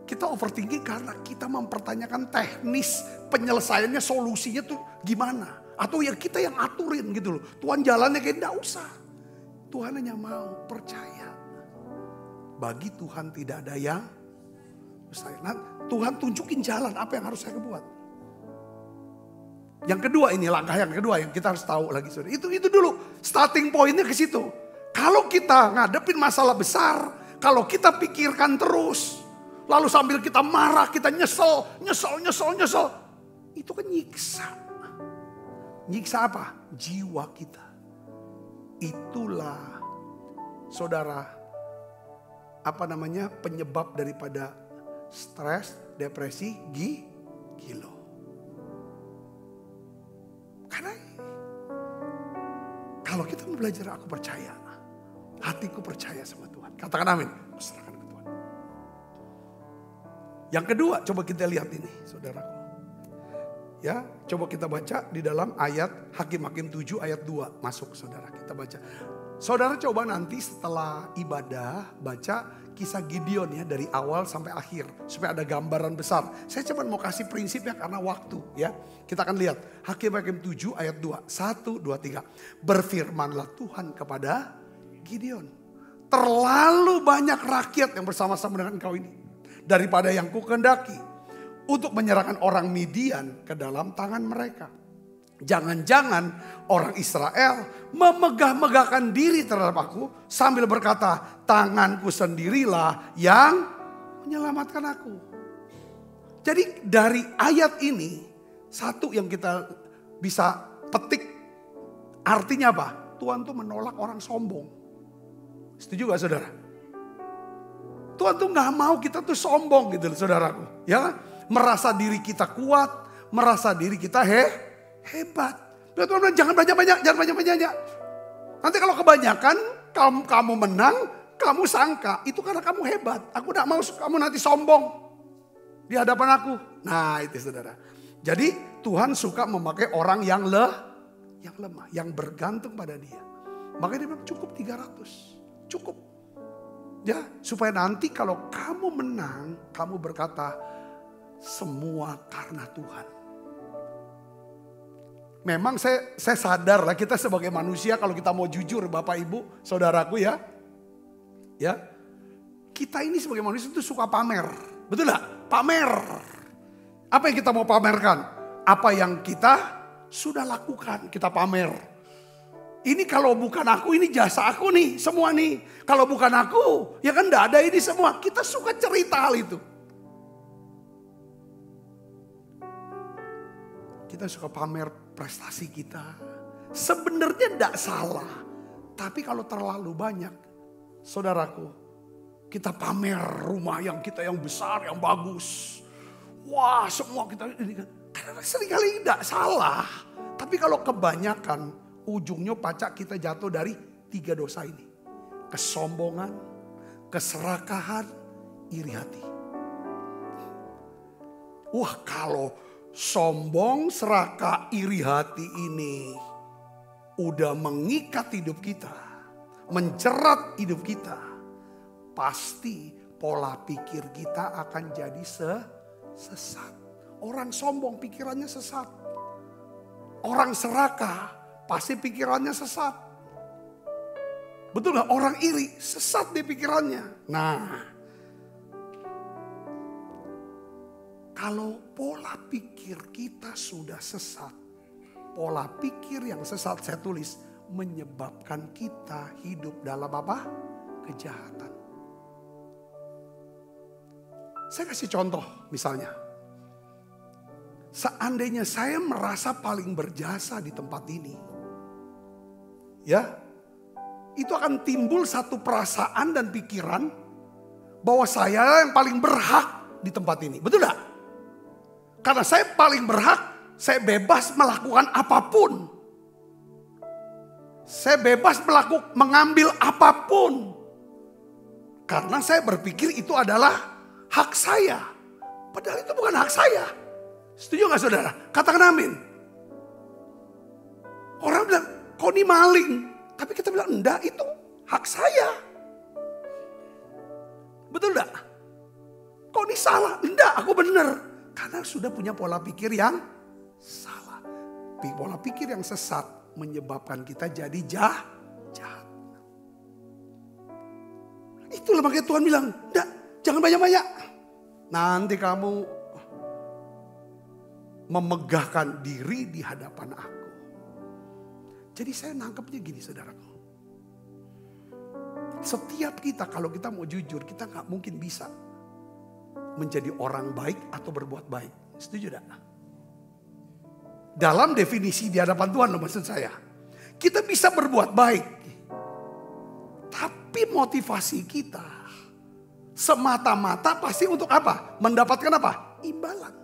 Speaker 3: Kita overthinking karena kita mempertanyakan teknis penyelesaiannya, solusinya tuh gimana. Atau ya kita yang aturin gitu loh. Tuhan jalannya kayak gak usah. Tuhan hanya mau percaya. Bagi Tuhan tidak ada yang mustahil. Nah, Tuhan tunjukin jalan apa yang harus saya buat. Yang kedua ini langkah yang kedua yang kita harus tahu lagi. Itu dulu starting pointnya ke situ. Kalau kita ngadepin masalah besar, kalau kita pikirkan terus, lalu sambil kita marah, kita nyesel. Itu kan nyiksa. Nyiksa apa? Jiwa kita. Itulah saudara, penyebab daripada stres, depresi, gilo. Karena kalau kita mau belajar aku percaya, hatiku percaya sama Tuhan. Katakan amin. Serahkan ke Tuhan. Yang kedua, coba kita lihat ini, saudaraku. Ya, coba kita baca di dalam ayat Hakim-Hakim 7 ayat 2. Masuk saudara, kita baca. Saudara coba nanti setelah ibadah baca kisah Gideon ya dari awal sampai akhir. Supaya ada gambaran besar. Saya cuma mau kasih prinsipnya karena waktu ya. Kita akan lihat Hakim-Hakim 7 ayat 2. 1, 2, 3. Berfirmanlah Tuhan kepada Gideon. Terlalu banyak rakyat yang bersama-sama dengan engkau ini. Daripada yang kukendaki. Untuk menyerahkan orang Midian ke dalam tangan mereka. Jangan-jangan orang Israel memegah-megahkan diri terhadap aku sambil berkata, tanganku sendirilah yang menyelamatkan aku. Jadi dari ayat ini, satu yang kita bisa petik artinya apa? Tuhan tuh menolak orang sombong. Setuju gak saudara? Tuhan tuh gak mau kita tuh sombong gitu saudaraku. Ya, merasa diri kita kuat, merasa diri kita hebat. Tuhan bilang jangan banyak-banyak. Nanti kalau kebanyakan kamu menang, kamu sangka itu karena kamu hebat. Aku tidak mau kamu nanti sombong di hadapan aku. Nah itu saudara. Jadi Tuhan suka memakai orang yang lemah, yang bergantung pada dia. Makanya dia bilang cukup 300. Cukup. Ya, supaya nanti kalau kamu menang, kamu berkata semua karena Tuhan. Memang saya sadar lah kita sebagai manusia kalau kita mau jujur Bapak Ibu, saudaraku ya. Ya, Kita ini sebagai manusia itu suka pamer. Betul gak? Pamer. Apa yang kita mau pamerkan? Apa yang kita sudah lakukan, kita pamer. Ini kalau bukan aku, ini jasa aku nih, semua nih. Kalau bukan aku, ya kan gak ada ini semua. Kita suka cerita hal itu. Kita suka pamer prestasi kita. Sebenarnya gak salah. Tapi kalau terlalu banyak, saudaraku, kita pamer rumah yang kita yang besar, yang bagus. Wah, semua kita ini kan. Karena seringkali tidak salah. Tapi kalau kebanyakan, ujungnya pacak kita jatuh dari 3 dosa ini. Kesombongan, keserakahan, iri hati. Wah, kalau sombong, serakah, iri hati ini udah mengikat hidup kita, menjerat hidup kita, pasti pola pikir kita akan jadi sesat. Orang sombong pikirannya sesat. Orang serakah pasti pikirannya sesat. Betul gak? Orang iri sesat di pikirannya. Nah, kalau pola pikir kita sudah sesat, pola pikir yang sesat saya tulis menyebabkan kita hidup dalam apa? Kejahatan. Saya kasih contoh misalnya. Seandainya saya merasa paling berjasa di tempat ini. Ya, itu akan timbul satu perasaan dan pikiran bahwa saya yang paling berhak di tempat ini. Betul gak? Karena saya paling berhak, saya bebas melakukan apapun. Saya bebas mengambil apapun. Karena saya berpikir itu adalah hak saya. Padahal itu bukan hak saya. Setuju gak saudara? Katakan amin. Orang bilang, kau ini maling. Tapi kita bilang, enggak, itu hak saya. Betul gak? Kau ini salah. Enggak, aku benar. Karena sudah punya pola pikir yang salah. Pola pikir yang sesat menyebabkan kita jadi jahat. Itulah makanya Tuhan bilang, enggak, jangan banyak-banyak. Nanti kamu memegahkan diri di hadapan aku. Jadi saya nangkepnya gini saudaraku. Setiap kita kalau kita mau jujur, kita gak mungkin bisa menjadi orang baik atau berbuat baik. Setuju gak? Dalam definisi di hadapan Tuhan maksud saya. Kita bisa berbuat baik. Tapi motivasi kita semata-mata pasti untuk apa? Mendapatkan apa? Imbalan.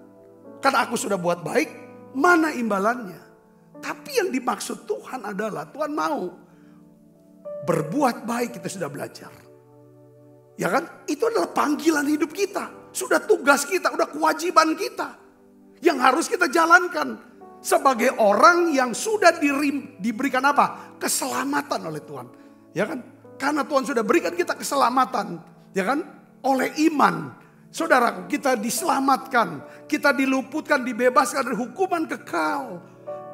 Speaker 3: Karena aku sudah buat baik, mana imbalannya? Tapi yang dimaksud Tuhan adalah Tuhan mau berbuat baik, kita sudah belajar. Ya kan? Itu adalah panggilan hidup kita. Sudah tugas kita, sudah kewajiban kita. Yang harus kita jalankan. Sebagai orang yang sudah diberikan apa? Keselamatan oleh Tuhan. Ya kan? Karena Tuhan sudah berikan kita keselamatan. Ya kan? Oleh iman. Saudaraku, kita diselamatkan, kita diluputkan, dibebaskan dari hukuman kekal.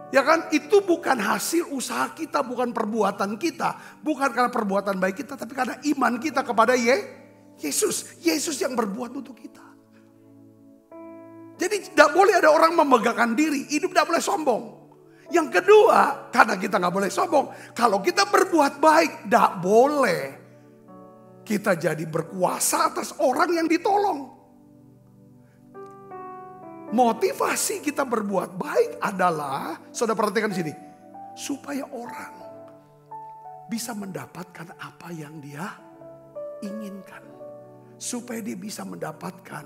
Speaker 3: Ya kan, itu bukan hasil usaha kita, bukan perbuatan kita. Bukan karena perbuatan baik kita, tapi karena iman kita kepada Yesus. Yesus yang berbuat untuk kita. Jadi tidak boleh ada orang memegahkan diri, hidup tidak boleh sombong. Yang kedua, karena kita nggak boleh sombong. Kalau kita berbuat baik, tidak boleh kita jadi berkuasa atas orang yang ditolong. Motivasi kita berbuat baik adalah, saudara perhatikan di sini, supaya orang bisa mendapatkan apa yang dia inginkan, supaya dia bisa mendapatkan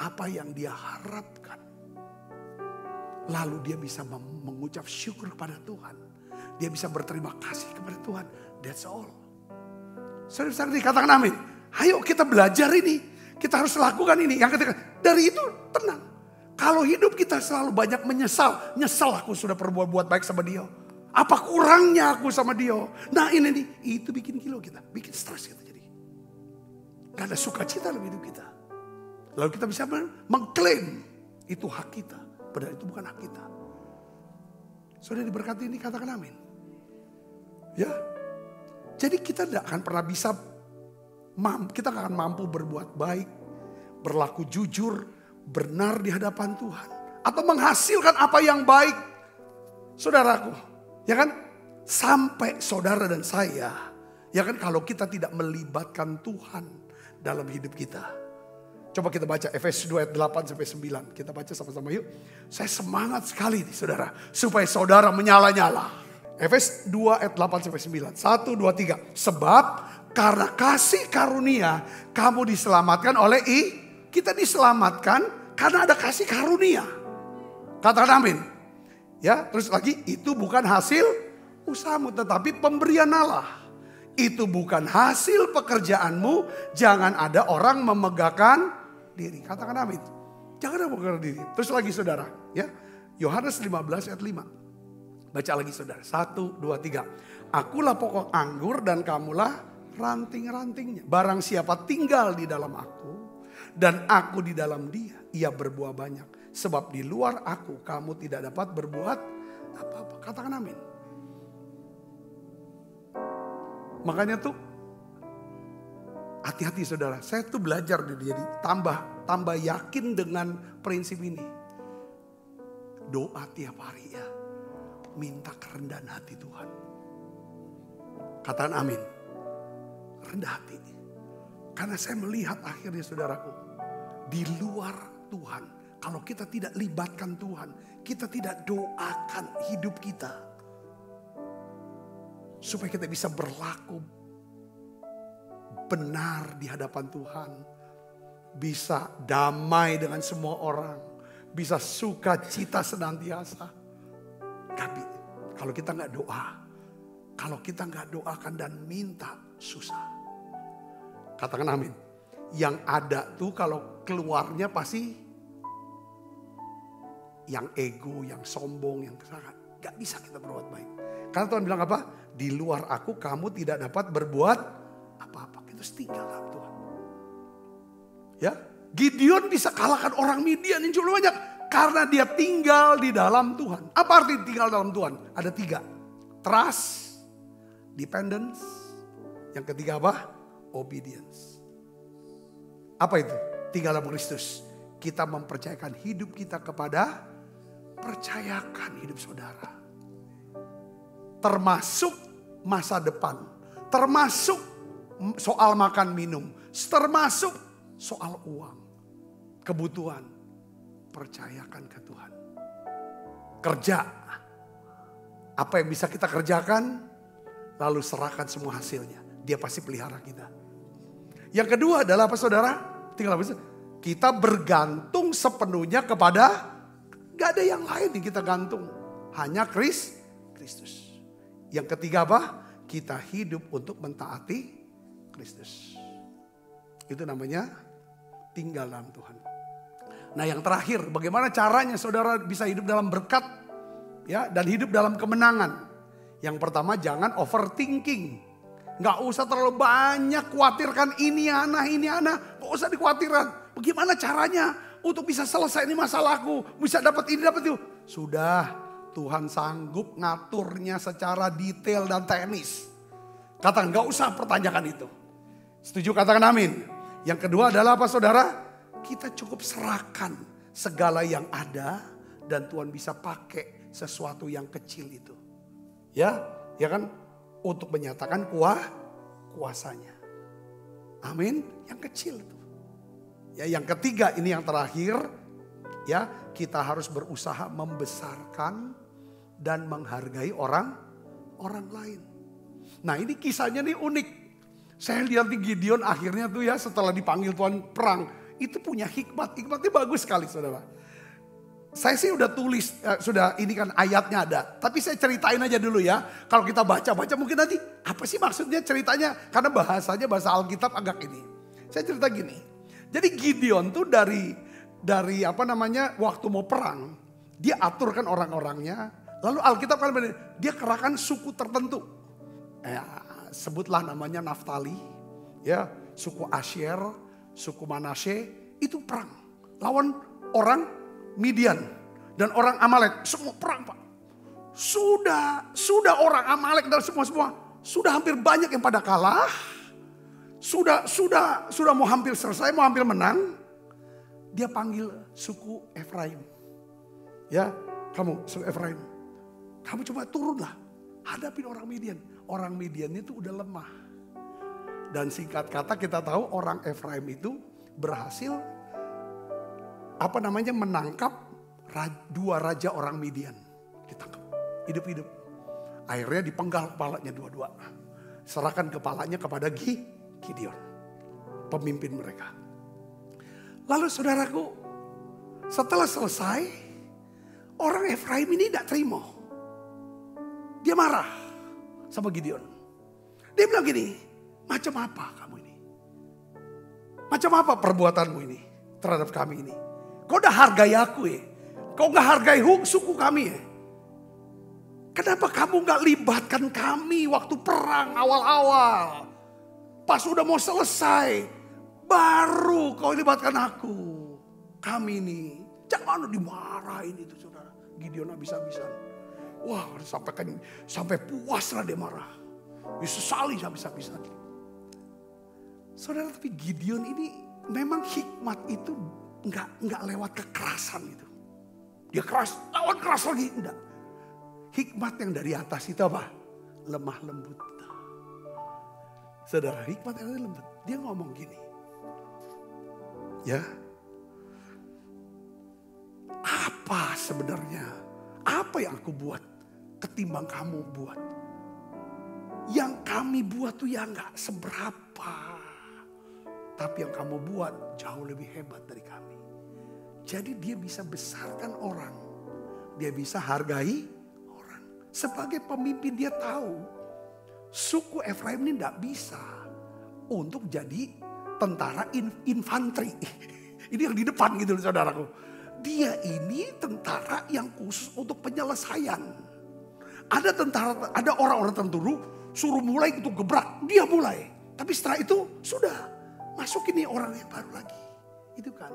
Speaker 3: apa yang dia harapkan. Lalu dia bisa mengucap syukur kepada Tuhan, dia bisa berterima kasih kepada Tuhan. That's all. Saudara dikatakan amin. Ayo kita belajar ini. Kita harus lakukan ini. Yang ketiga, dari itu tenang. Kalau hidup kita selalu banyak menyesal. Nyesal aku sudah berbuat baik sama dia. Apa kurangnya aku sama dia. Nah ini nih. Itu bikin kilo kita. Bikin stres kita jadi. Gak ada sukacita dalam hidup kita. Lalu kita bisa mengklaim. Itu hak kita. Padahal itu bukan hak kita. Sudah diberkati ini katakan amin. Ya. Jadi kita tidak akan pernah bisa kita gak akan mampu berbuat baik, berlaku jujur, benar di hadapan Tuhan, atau menghasilkan apa yang baik. Saudaraku, ya kan? Sampai saudara dan saya, ya kan, kalau kita tidak melibatkan Tuhan dalam hidup kita. Coba kita baca Efesus 2 ayat 8 sampai 9. Kita baca sama-sama yuk. Saya semangat sekali nih saudara, supaya saudara menyala-nyala. Efesus 2 ayat 8 sampai 9. 1, 2, 3. Sebab karena kasih karunia kamu diselamatkan oleh kita diselamatkan karena ada kasih karunia. Katakan amin. Ya, terus lagi, itu bukan hasil usahamu tetapi pemberian Allah. Itu bukan hasil pekerjaanmu. Jangan ada orang memegahkan diri. Katakan amin. Jangan ada memegahkan diri. Terus lagi saudara, ya. Yohanes 15 ayat 5. Baca lagi saudara. 1, 2, 3. Akulah pokok anggur dan kamulah ranting-rantingnya. Barang siapa tinggal di dalam aku dan aku di dalam dia, ia berbuah banyak. Sebab di luar aku kamu tidak dapat berbuat apa-apa. Katakan amin. Makanya tuh hati-hati saudara. Saya tuh belajar jadi tambah yakin dengan prinsip ini. Doa tiap hari ya. Minta kerendahan hati Tuhan. Katakan amin. Rendah hati. Karena saya melihat akhirnya saudaraku. Di luar Tuhan. Kalau kita tidak libatkan Tuhan. Kita tidak doakan hidup kita. Supaya kita bisa berlaku benar di hadapan Tuhan. Bisa damai dengan semua orang. Bisa sukacita senantiasa. Tapi kalau kita nggak doa. Kalau kita nggak doakan dan minta, susah. Katakan amin. Yang ada tuh kalau keluarnya pasti yang ego, yang sombong, yang kesakitan. Gak bisa kita berbuat baik. Karena Tuhan bilang apa? Di luar aku kamu tidak dapat berbuat apa-apa. Itu tinggallah Tuhan. Ya, Gideon bisa kalahkan orang Midian yang jumlah banyak. Karena dia tinggal di dalam Tuhan. Apa arti tinggal dalam Tuhan? Ada 3. Trust, dependence. Yang ketiga apa? Obedience. Apa itu? Tinggal dalam Kristus. Kita mempercayakan hidup kita kepada, percayakan hidup saudara. Termasuk masa depan. Termasuk soal makan minum. Termasuk soal uang. Kebutuhan. Percayakan ke Tuhan. Kerja. Apa yang bisa kita kerjakan. Lalu serahkan semua hasilnya. Dia pasti pelihara kita. Yang kedua adalah apa saudara? Tinggal apa? Kita bergantung sepenuhnya kepada. Gak ada yang lain yang kita gantung. Hanya Kristus. Yang ketiga apa? Kita hidup untuk mentaati Kristus. Itu namanya tinggal dalam Tuhan. Nah yang terakhir, bagaimana caranya saudara bisa hidup dalam berkat, ya, dan hidup dalam kemenangan. Yang pertama, jangan overthinking. Gak usah terlalu banyak khawatirkan ini anak. Gak usah dikhawatirkan. Bagaimana caranya untuk bisa selesai ini masalahku, bisa dapat ini, dapat itu. Sudah. Tuhan sanggup ngaturnya secara detail dan teknis. Katakan gak usah pertanyakan itu. Setuju, katakan amin. Yang kedua adalah apa saudara? Kita cukup serahkan segala yang ada. Dan Tuhan bisa pakai sesuatu yang kecil itu. Ya kan? Untuk menyatakan kuasanya. Amin. Yang kecil itu. Ya, yang ketiga ini yang terakhir. Ya, kita harus berusaha membesarkan dan menghargai orang lain. Nah ini kisahnya nih unik. Saya lihat di Gideon akhirnya tuh ya setelah dipanggil Tuhan perang. Itu punya hikmat. Hikmatnya bagus sekali saudara. Saya sih udah tulis, sudah ini kan ayatnya ada. Tapi saya ceritain aja dulu ya. Kalau kita baca mungkin nanti apa sih maksudnya ceritanya. Karena bahasanya bahasa Alkitab agak ini. Saya cerita gini. Jadi Gideon tuh dari waktu mau perang, dia aturkan orang-orangnya. Lalu Alkitab kan dia kerahkan suku tertentu. Sebutlah namanya Naftali, ya, suku Asher, suku Manasye, itu perang lawan orang Midian dan orang Amalek, semua perang, Pak. Sudah orang Amalek dan semua sudah hampir banyak yang pada kalah. Sudah mau hampir selesai, mau hampir menang. Dia panggil suku Efraim. Ya, kamu suku Efraim. Kamu coba turunlah. Hadapin orang Midian. Orang Midian itu udah lemah. Dan singkat kata kita tahu orang Efraim itu berhasil menangkap 2 raja orang Midian. Ditangkap hidup-hidup. Akhirnya dipenggal kepalanya dua-dua. Serahkan kepalanya kepada Gideon, pemimpin mereka. Lalu saudaraku, setelah selesai, orang Efraim ini tidak terima. Dia marah sama Gideon. Dia bilang gini, macam apa kamu ini? Macam apa perbuatanmu ini terhadap kami ini? Kau udah hargai aku ya? Kau gak hargai suku kami ya? Kenapa kamu gak libatkan kami waktu perang awal-awal? Pas udah mau selesai, baru kau libatkan aku. Kami ini, jangan dimarahin itu saudara. Gideon habis-habisan. Wah, sampai puas lah dia marah. Disesali habis-habisan. Saudara, tapi Gideon ini memang hikmat itu nggak lewat kekerasan itu. Dia keras, lawan keras lagi, enggak. Hikmat yang dari atas itu apa? Lemah lembut. Saudara, hikmat yang dari lembut. Dia ngomong gini. Ya. Apa sebenarnya? Apa yang aku buat ketimbang kamu buat? Yang kami buat tuh ya nggak seberapa. Tapi yang kamu buat jauh lebih hebat dari kami. Jadi dia bisa besarkan orang. Dia bisa hargai orang. Sebagai pemimpin dia tahu. Suku Efraim ini tidak bisa untuk jadi tentara infanteri. Ini yang di depan gitu saudaraku. Dia ini tentara yang khusus untuk penyelesaian. Ada tentara, ada orang-orang tertentu suruh mulai untuk gebrak, dia mulai. Tapi setelah itu sudah masuk ini orang yang baru lagi. Itu kan.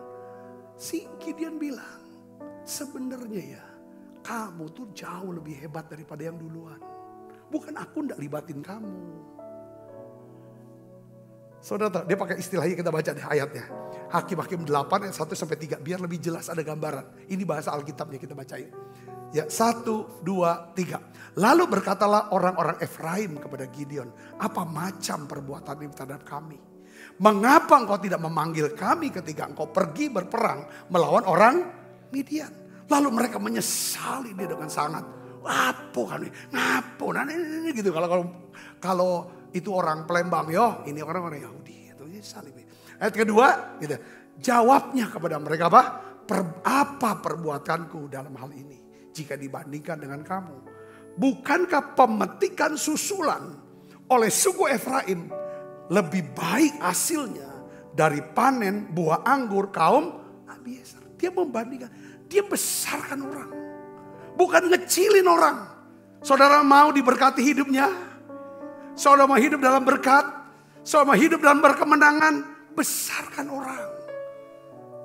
Speaker 3: Si Gideon bilang, sebenarnya ya kamu tuh jauh lebih hebat daripada yang duluan. Bukan aku ndak libatin kamu. Saudara, dia pakai istilahnya, kita baca deh ayatnya. Hakim-Hakim 8 ayat 1-3 biar lebih jelas ada gambaran. Ini bahasa Alkitabnya, kita baca ya. Ya, 1, 2, 3. Lalu berkatalah orang-orang Efraim kepada Gideon, apa macam perbuatan ini terhadap kami? Mengapa engkau tidak memanggil kami ketika engkau pergi berperang melawan orang Midian? Lalu mereka menyesali dia dengan sangat. Ngapo kan? Ngapo? Nah, ini gitu. Kalau itu orang Palembang, yo, ini orang-orang Yahudi. Itu nyesali. Ayat kedua, gitu. Jawabnya kepada mereka apa? Apa perbuatanku dalam hal ini jika dibandingkan dengan kamu? Bukankah pemetikan susulan oleh suku Efraim lebih baik hasilnya dari panen buah anggur kaum Abiezer? Dia membandingkan, dia besarkan orang, bukan ngecilin orang. Saudara mau diberkati hidupnya? Saudara mau hidup dalam berkat? Saudara mau hidup dalam berkemenangan? Besarkan orang.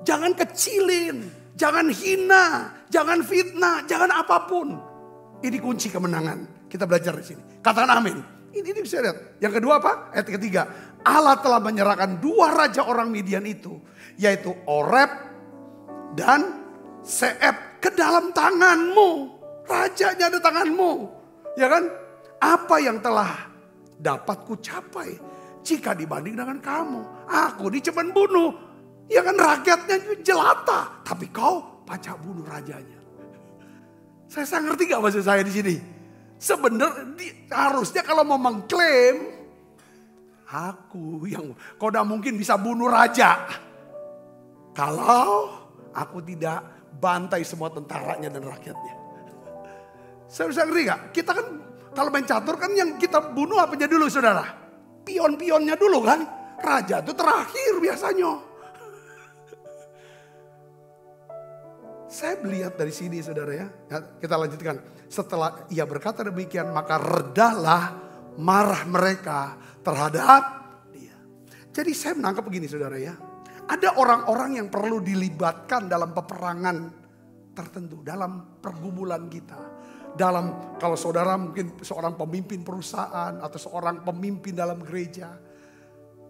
Speaker 3: Jangan kecilin, jangan hina, jangan fitnah, jangan apapun. Ini kunci kemenangan. Kita belajar di sini. Katakan amin. Ini bisa lihat. Yang kedua apa? Ayat ketiga. Allah telah menyerahkan 2 raja orang Midian itu. Yaitu Oreb dan Seeb ke dalam tanganmu. Rajanya ada tanganmu. Ya kan? Apa yang telah dapat ku capai jika dibanding dengan kamu? Aku dicemen bunuh. Ya kan, rakyatnya jelata. Tapi kau pacak bunuh rajanya. Saya ngerti gak maksud saya di sini? Sebenarnya harusnya kalau mau mengklaim, aku yang kau udah mungkin bisa bunuh raja. Kalau aku tidak bantai semua tentaranya dan rakyatnya. Saya bisa ngerti gak? Kita kan kalau main catur kan yang kita bunuh apanya dulu saudara? Pion-pionnya dulu kan? Raja itu terakhir biasanya. Saya melihat dari sini saudara ya. Kita lanjutkan. Setelah ia berkata demikian maka redalah marah mereka terhadap dia. Jadi saya menangkap begini saudara ya. Ada orang-orang yang perlu dilibatkan dalam peperangan tertentu. Dalam pergumulan kita. Dalam kalau saudara mungkin seorang pemimpin perusahaan atau seorang pemimpin dalam gereja.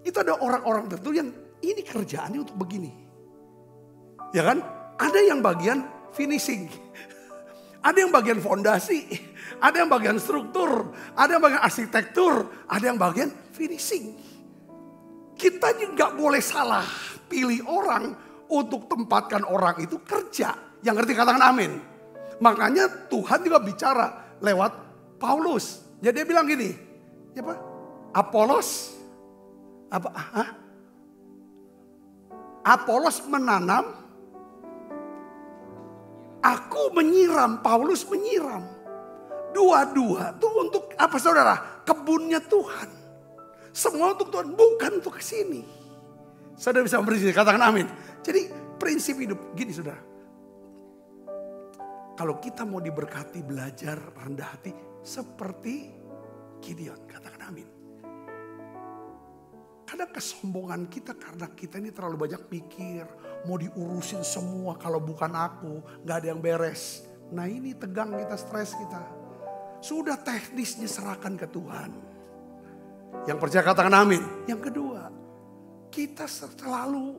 Speaker 3: Itu ada orang-orang tertentu yang ini kerjaannya untuk begini. Ya kan? Ada yang bagian finishing. Ada yang bagian fondasi. Ada yang bagian struktur. Ada yang bagian arsitektur. Ada yang bagian finishing. Kita juga boleh salah pilih orang untuk tempatkan orang itu kerja. Yang ngerti katakan amin. Makanya Tuhan juga bicara lewat Paulus. Jadi dia bilang gini. Ya Pak? Apolos. Apa? Apolos menanam. Aku menyiram, Paulus menyiram. Dua-dua itu untuk apa saudara? Kebunnya Tuhan. Semua untuk Tuhan, bukan untuk kesini. Saudara bisa beri katakan amin. Jadi prinsip hidup gini saudara. Kalau kita mau diberkati belajar rendah hati seperti Gideon, katakan amin. Kadang kesombongan kita karena kita ini terlalu banyak pikir. Mau diurusin semua kalau bukan aku. Gak ada yang beres. Nah ini tegang kita, stres kita. Sudah teknisnya serahkan ke Tuhan. Yang percaya katakan amin. Yang kedua. Kita selalu.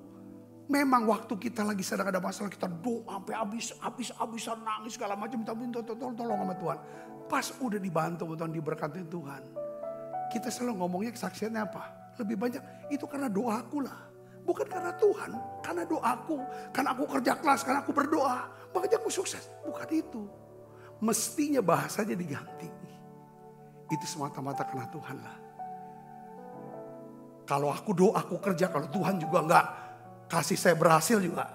Speaker 3: Memang waktu kita lagi sedang ada masalah. Kita doa sampai habis-habisan nangis segala macam. Minta tolong sama Tuhan. Pas udah dibantu Tuhan, diberkati Tuhan. Kita selalu ngomongnya kesaksiannya apa? Lebih banyak itu karena doaku lah. Bukan karena Tuhan, karena doaku. Karena aku kerja keras, karena aku berdoa. Makanya aku sukses. Bukan itu. Mestinya bahasanya diganti. Itu semata-mata karena Tuhan lah. Kalau aku doa, aku kerja. Kalau Tuhan juga enggak kasih saya berhasil juga.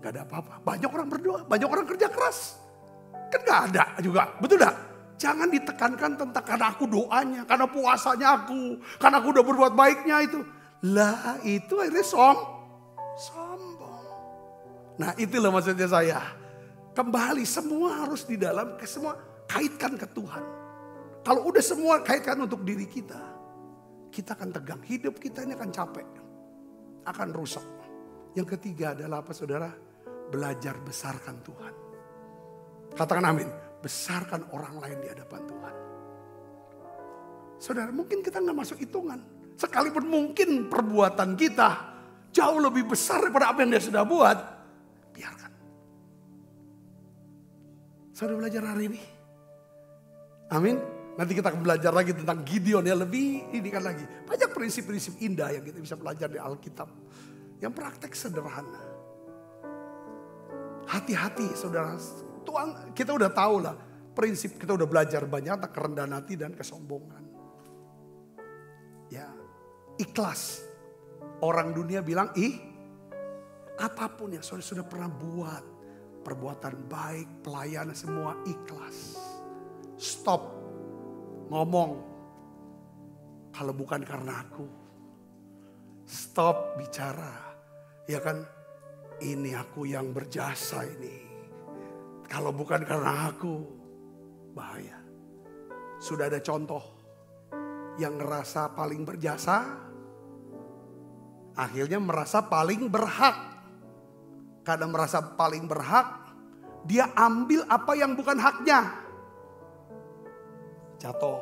Speaker 3: Enggak ada apa-apa. Banyak orang berdoa, banyak orang kerja keras. Kan enggak ada juga. Betul enggak? Jangan ditekankan tentang karena aku doanya, karena puasanya aku, karena aku udah berbuat baiknya itu. Lah itu akhirnya sombong. Nah itulah maksudnya saya. Kembali semua harus di dalam, semua kaitkan ke Tuhan. Kalau udah semua kaitkan untuk diri kita, kita akan tegang. Hidup kita ini akan capek, akan rusak. Yang ketiga adalah apa saudara? Belajar besarkan Tuhan. Katakan amin. Besarkan orang lain di hadapan Tuhan. Saudara mungkin kita gak masuk hitungan. Sekalipun mungkin perbuatan kita jauh lebih besar daripada apa yang dia sudah buat. Biarkan. Saudara belajar hari ini. Amin. Nanti kita akan belajar lagi tentang Gideon ya. Lebih ini kan lagi. Banyak prinsip-prinsip indah yang kita bisa belajar di Alkitab. Yang praktek sederhana. Hati-hati saudara. Tuhan, kita udah tahu lah prinsip, kita udah belajar banyak tentang kerendahan hati dan kesombongan. Ya, ikhlas. Orang dunia bilang, apapun yang sudah pernah buat, perbuatan baik, pelayanan semua ikhlas. Stop ngomong kalau bukan karena aku. Stop bicara, ya kan? Ini aku yang berjasa ini. Kalau bukan karena aku, bahaya. Sudah ada contoh yang ngerasa paling berjasa, akhirnya merasa paling berhak. Karena merasa paling berhak, dia ambil apa yang bukan haknya. Jatuh.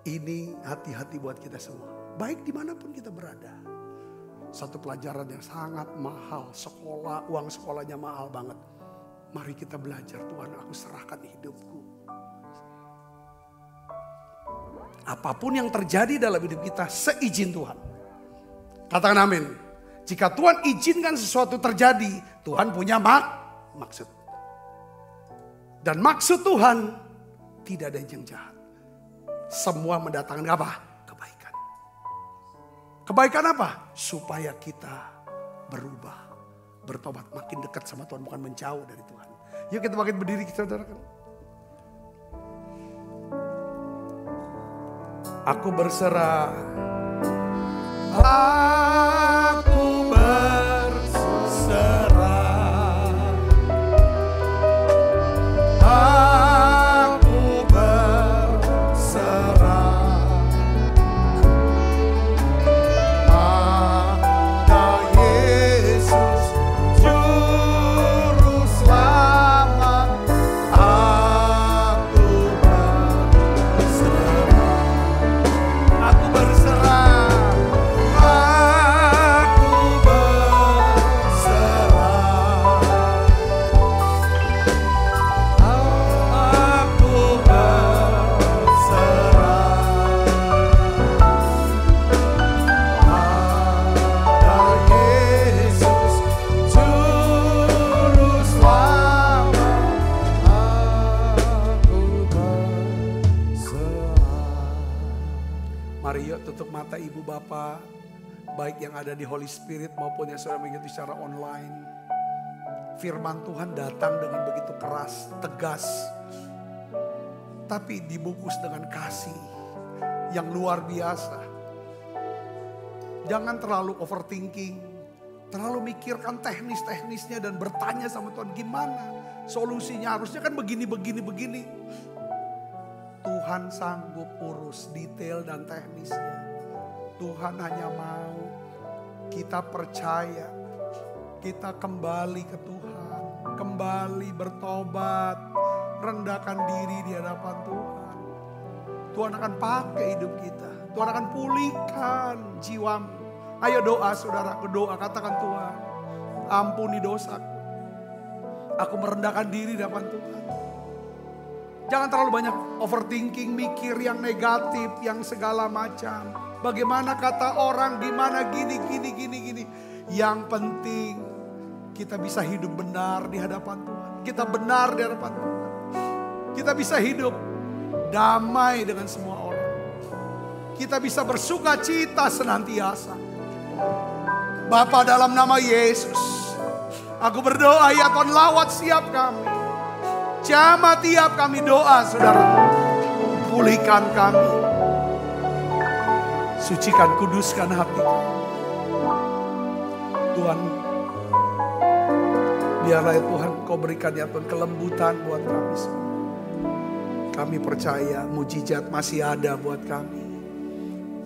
Speaker 3: Ini hati-hati buat kita semua. Baik dimanapun kita berada. Satu pelajaran yang sangat mahal. Sekolah, uang sekolahnya mahal banget. Mari kita belajar, Tuhan aku serahkan hidupku. Apapun yang terjadi dalam hidup kita seizin Tuhan. Katakan amin. Jika Tuhan izinkan sesuatu terjadi, Tuhan punya maksud. Dan maksud Tuhan tidak ada yang jahat. Semua mendatangkan apa? Kebaikan. Kebaikan apa? Supaya kita berubah. Bertobat makin dekat sama Tuhan, bukan menjauh dari Tuhan. Yuk kita makin berdiri, saudara. Aku berserah. Aku berserah. Aku berserah. Pada Yesus Juru Selamat. Aku berserah. Bapak, baik yang ada di Holy Spirit maupun yang sudah mengikuti secara online. Firman Tuhan datang dengan begitu keras, tegas. Tapi dibungkus dengan kasih yang luar biasa. Jangan terlalu overthinking, terlalu mikirkan teknis-teknisnya dan bertanya sama Tuhan gimana solusinya. Harusnya kan begini. Tuhan sanggup urus detail dan teknisnya. Tuhan hanya mau kita percaya, kita kembali ke Tuhan, kembali bertobat, rendahkan diri di hadapan Tuhan. Tuhan akan pakai hidup kita, Tuhan akan pulihkan jiwamu. Ayo doa saudaraku, doa, katakan Tuhan, ampuni dosaku. Aku merendahkan diri di hadapan Tuhan. Jangan terlalu banyak overthinking, mikir yang negatif, yang segala macam. Bagaimana kata orang, gimana gini. Yang penting kita bisa hidup benar di hadapan Tuhan. Kita benar di hadapan Tuhan. Kita bisa hidup damai dengan semua orang. Kita bisa bersuka cita senantiasa. Bapa, dalam nama Yesus, aku berdoa ya Tuhan, lawat siap kami. Jamah tiap kami doa saudara. Pulihkan kami. Sucikan, kuduskan hati kami. Tuhan, biarlah ya Tuhan Kau berikan ya Tuhan kelembutan buat kami semua. Kami percaya mujizat masih ada buat kami.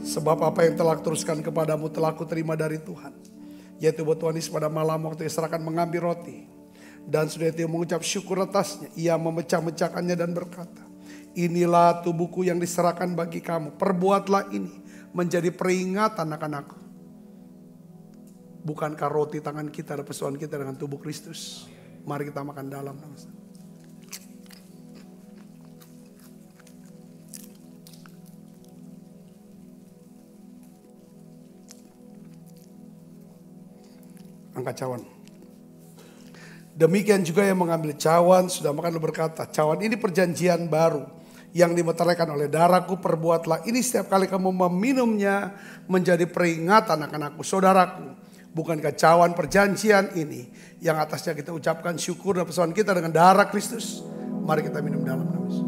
Speaker 3: Sebab apa yang telah teruskan kepadamu telah kuterima dari Tuhan. Yaitu buat Tuhan Yesus pada malam waktu Yesus akan mengambil roti. Dan sudah itu mengucap syukur atasnya. Ia memecah-mecahkannya dan berkata, inilah tubuhku yang diserahkan bagi kamu. Perbuatlah ini menjadi peringatan akan aku. Bukankah roti tangan kita dan persoalan kita dengan tubuh Kristus? Mari kita makan dalam nama Tuhan. Angkat cawan. Demikian juga yang mengambil cawan sudah makan lalu berkata, cawan ini perjanjian baru yang dimeteraikan oleh darahku, perbuatlah ini setiap kali kamu meminumnya menjadi peringatan akan aku. Saudaraku, bukankah cawan perjanjian ini yang atasnya kita ucapkan syukur dan persoalan kita dengan darah Kristus? Mari kita minum dalam nama Yesus.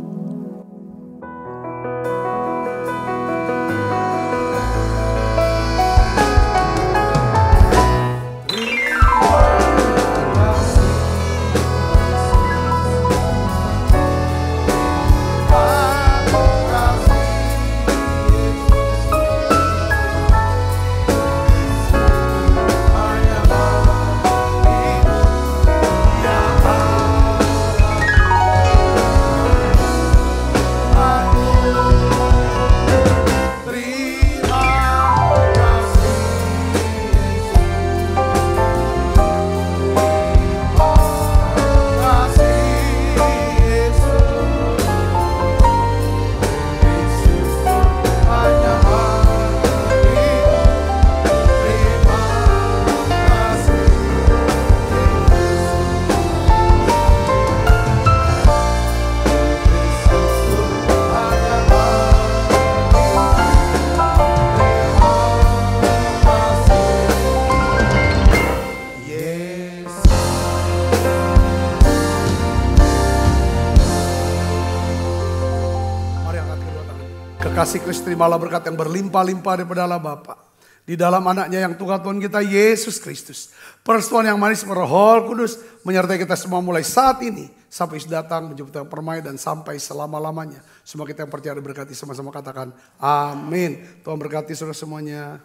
Speaker 3: Kasih Kristus, terimalah berkat yang berlimpah-limpah daripada Allah Bapa. Di dalam anaknya yang Tuhan kita Yesus Kristus. Persekutuan yang manis Roh Kudus menyertai kita semua mulai saat ini. Sampai Yesus datang menjemput permai dan sampai selama-lamanya. Semua kita yang percaya berkati sama-sama katakan amin. Tuhan berkati saudara semuanya.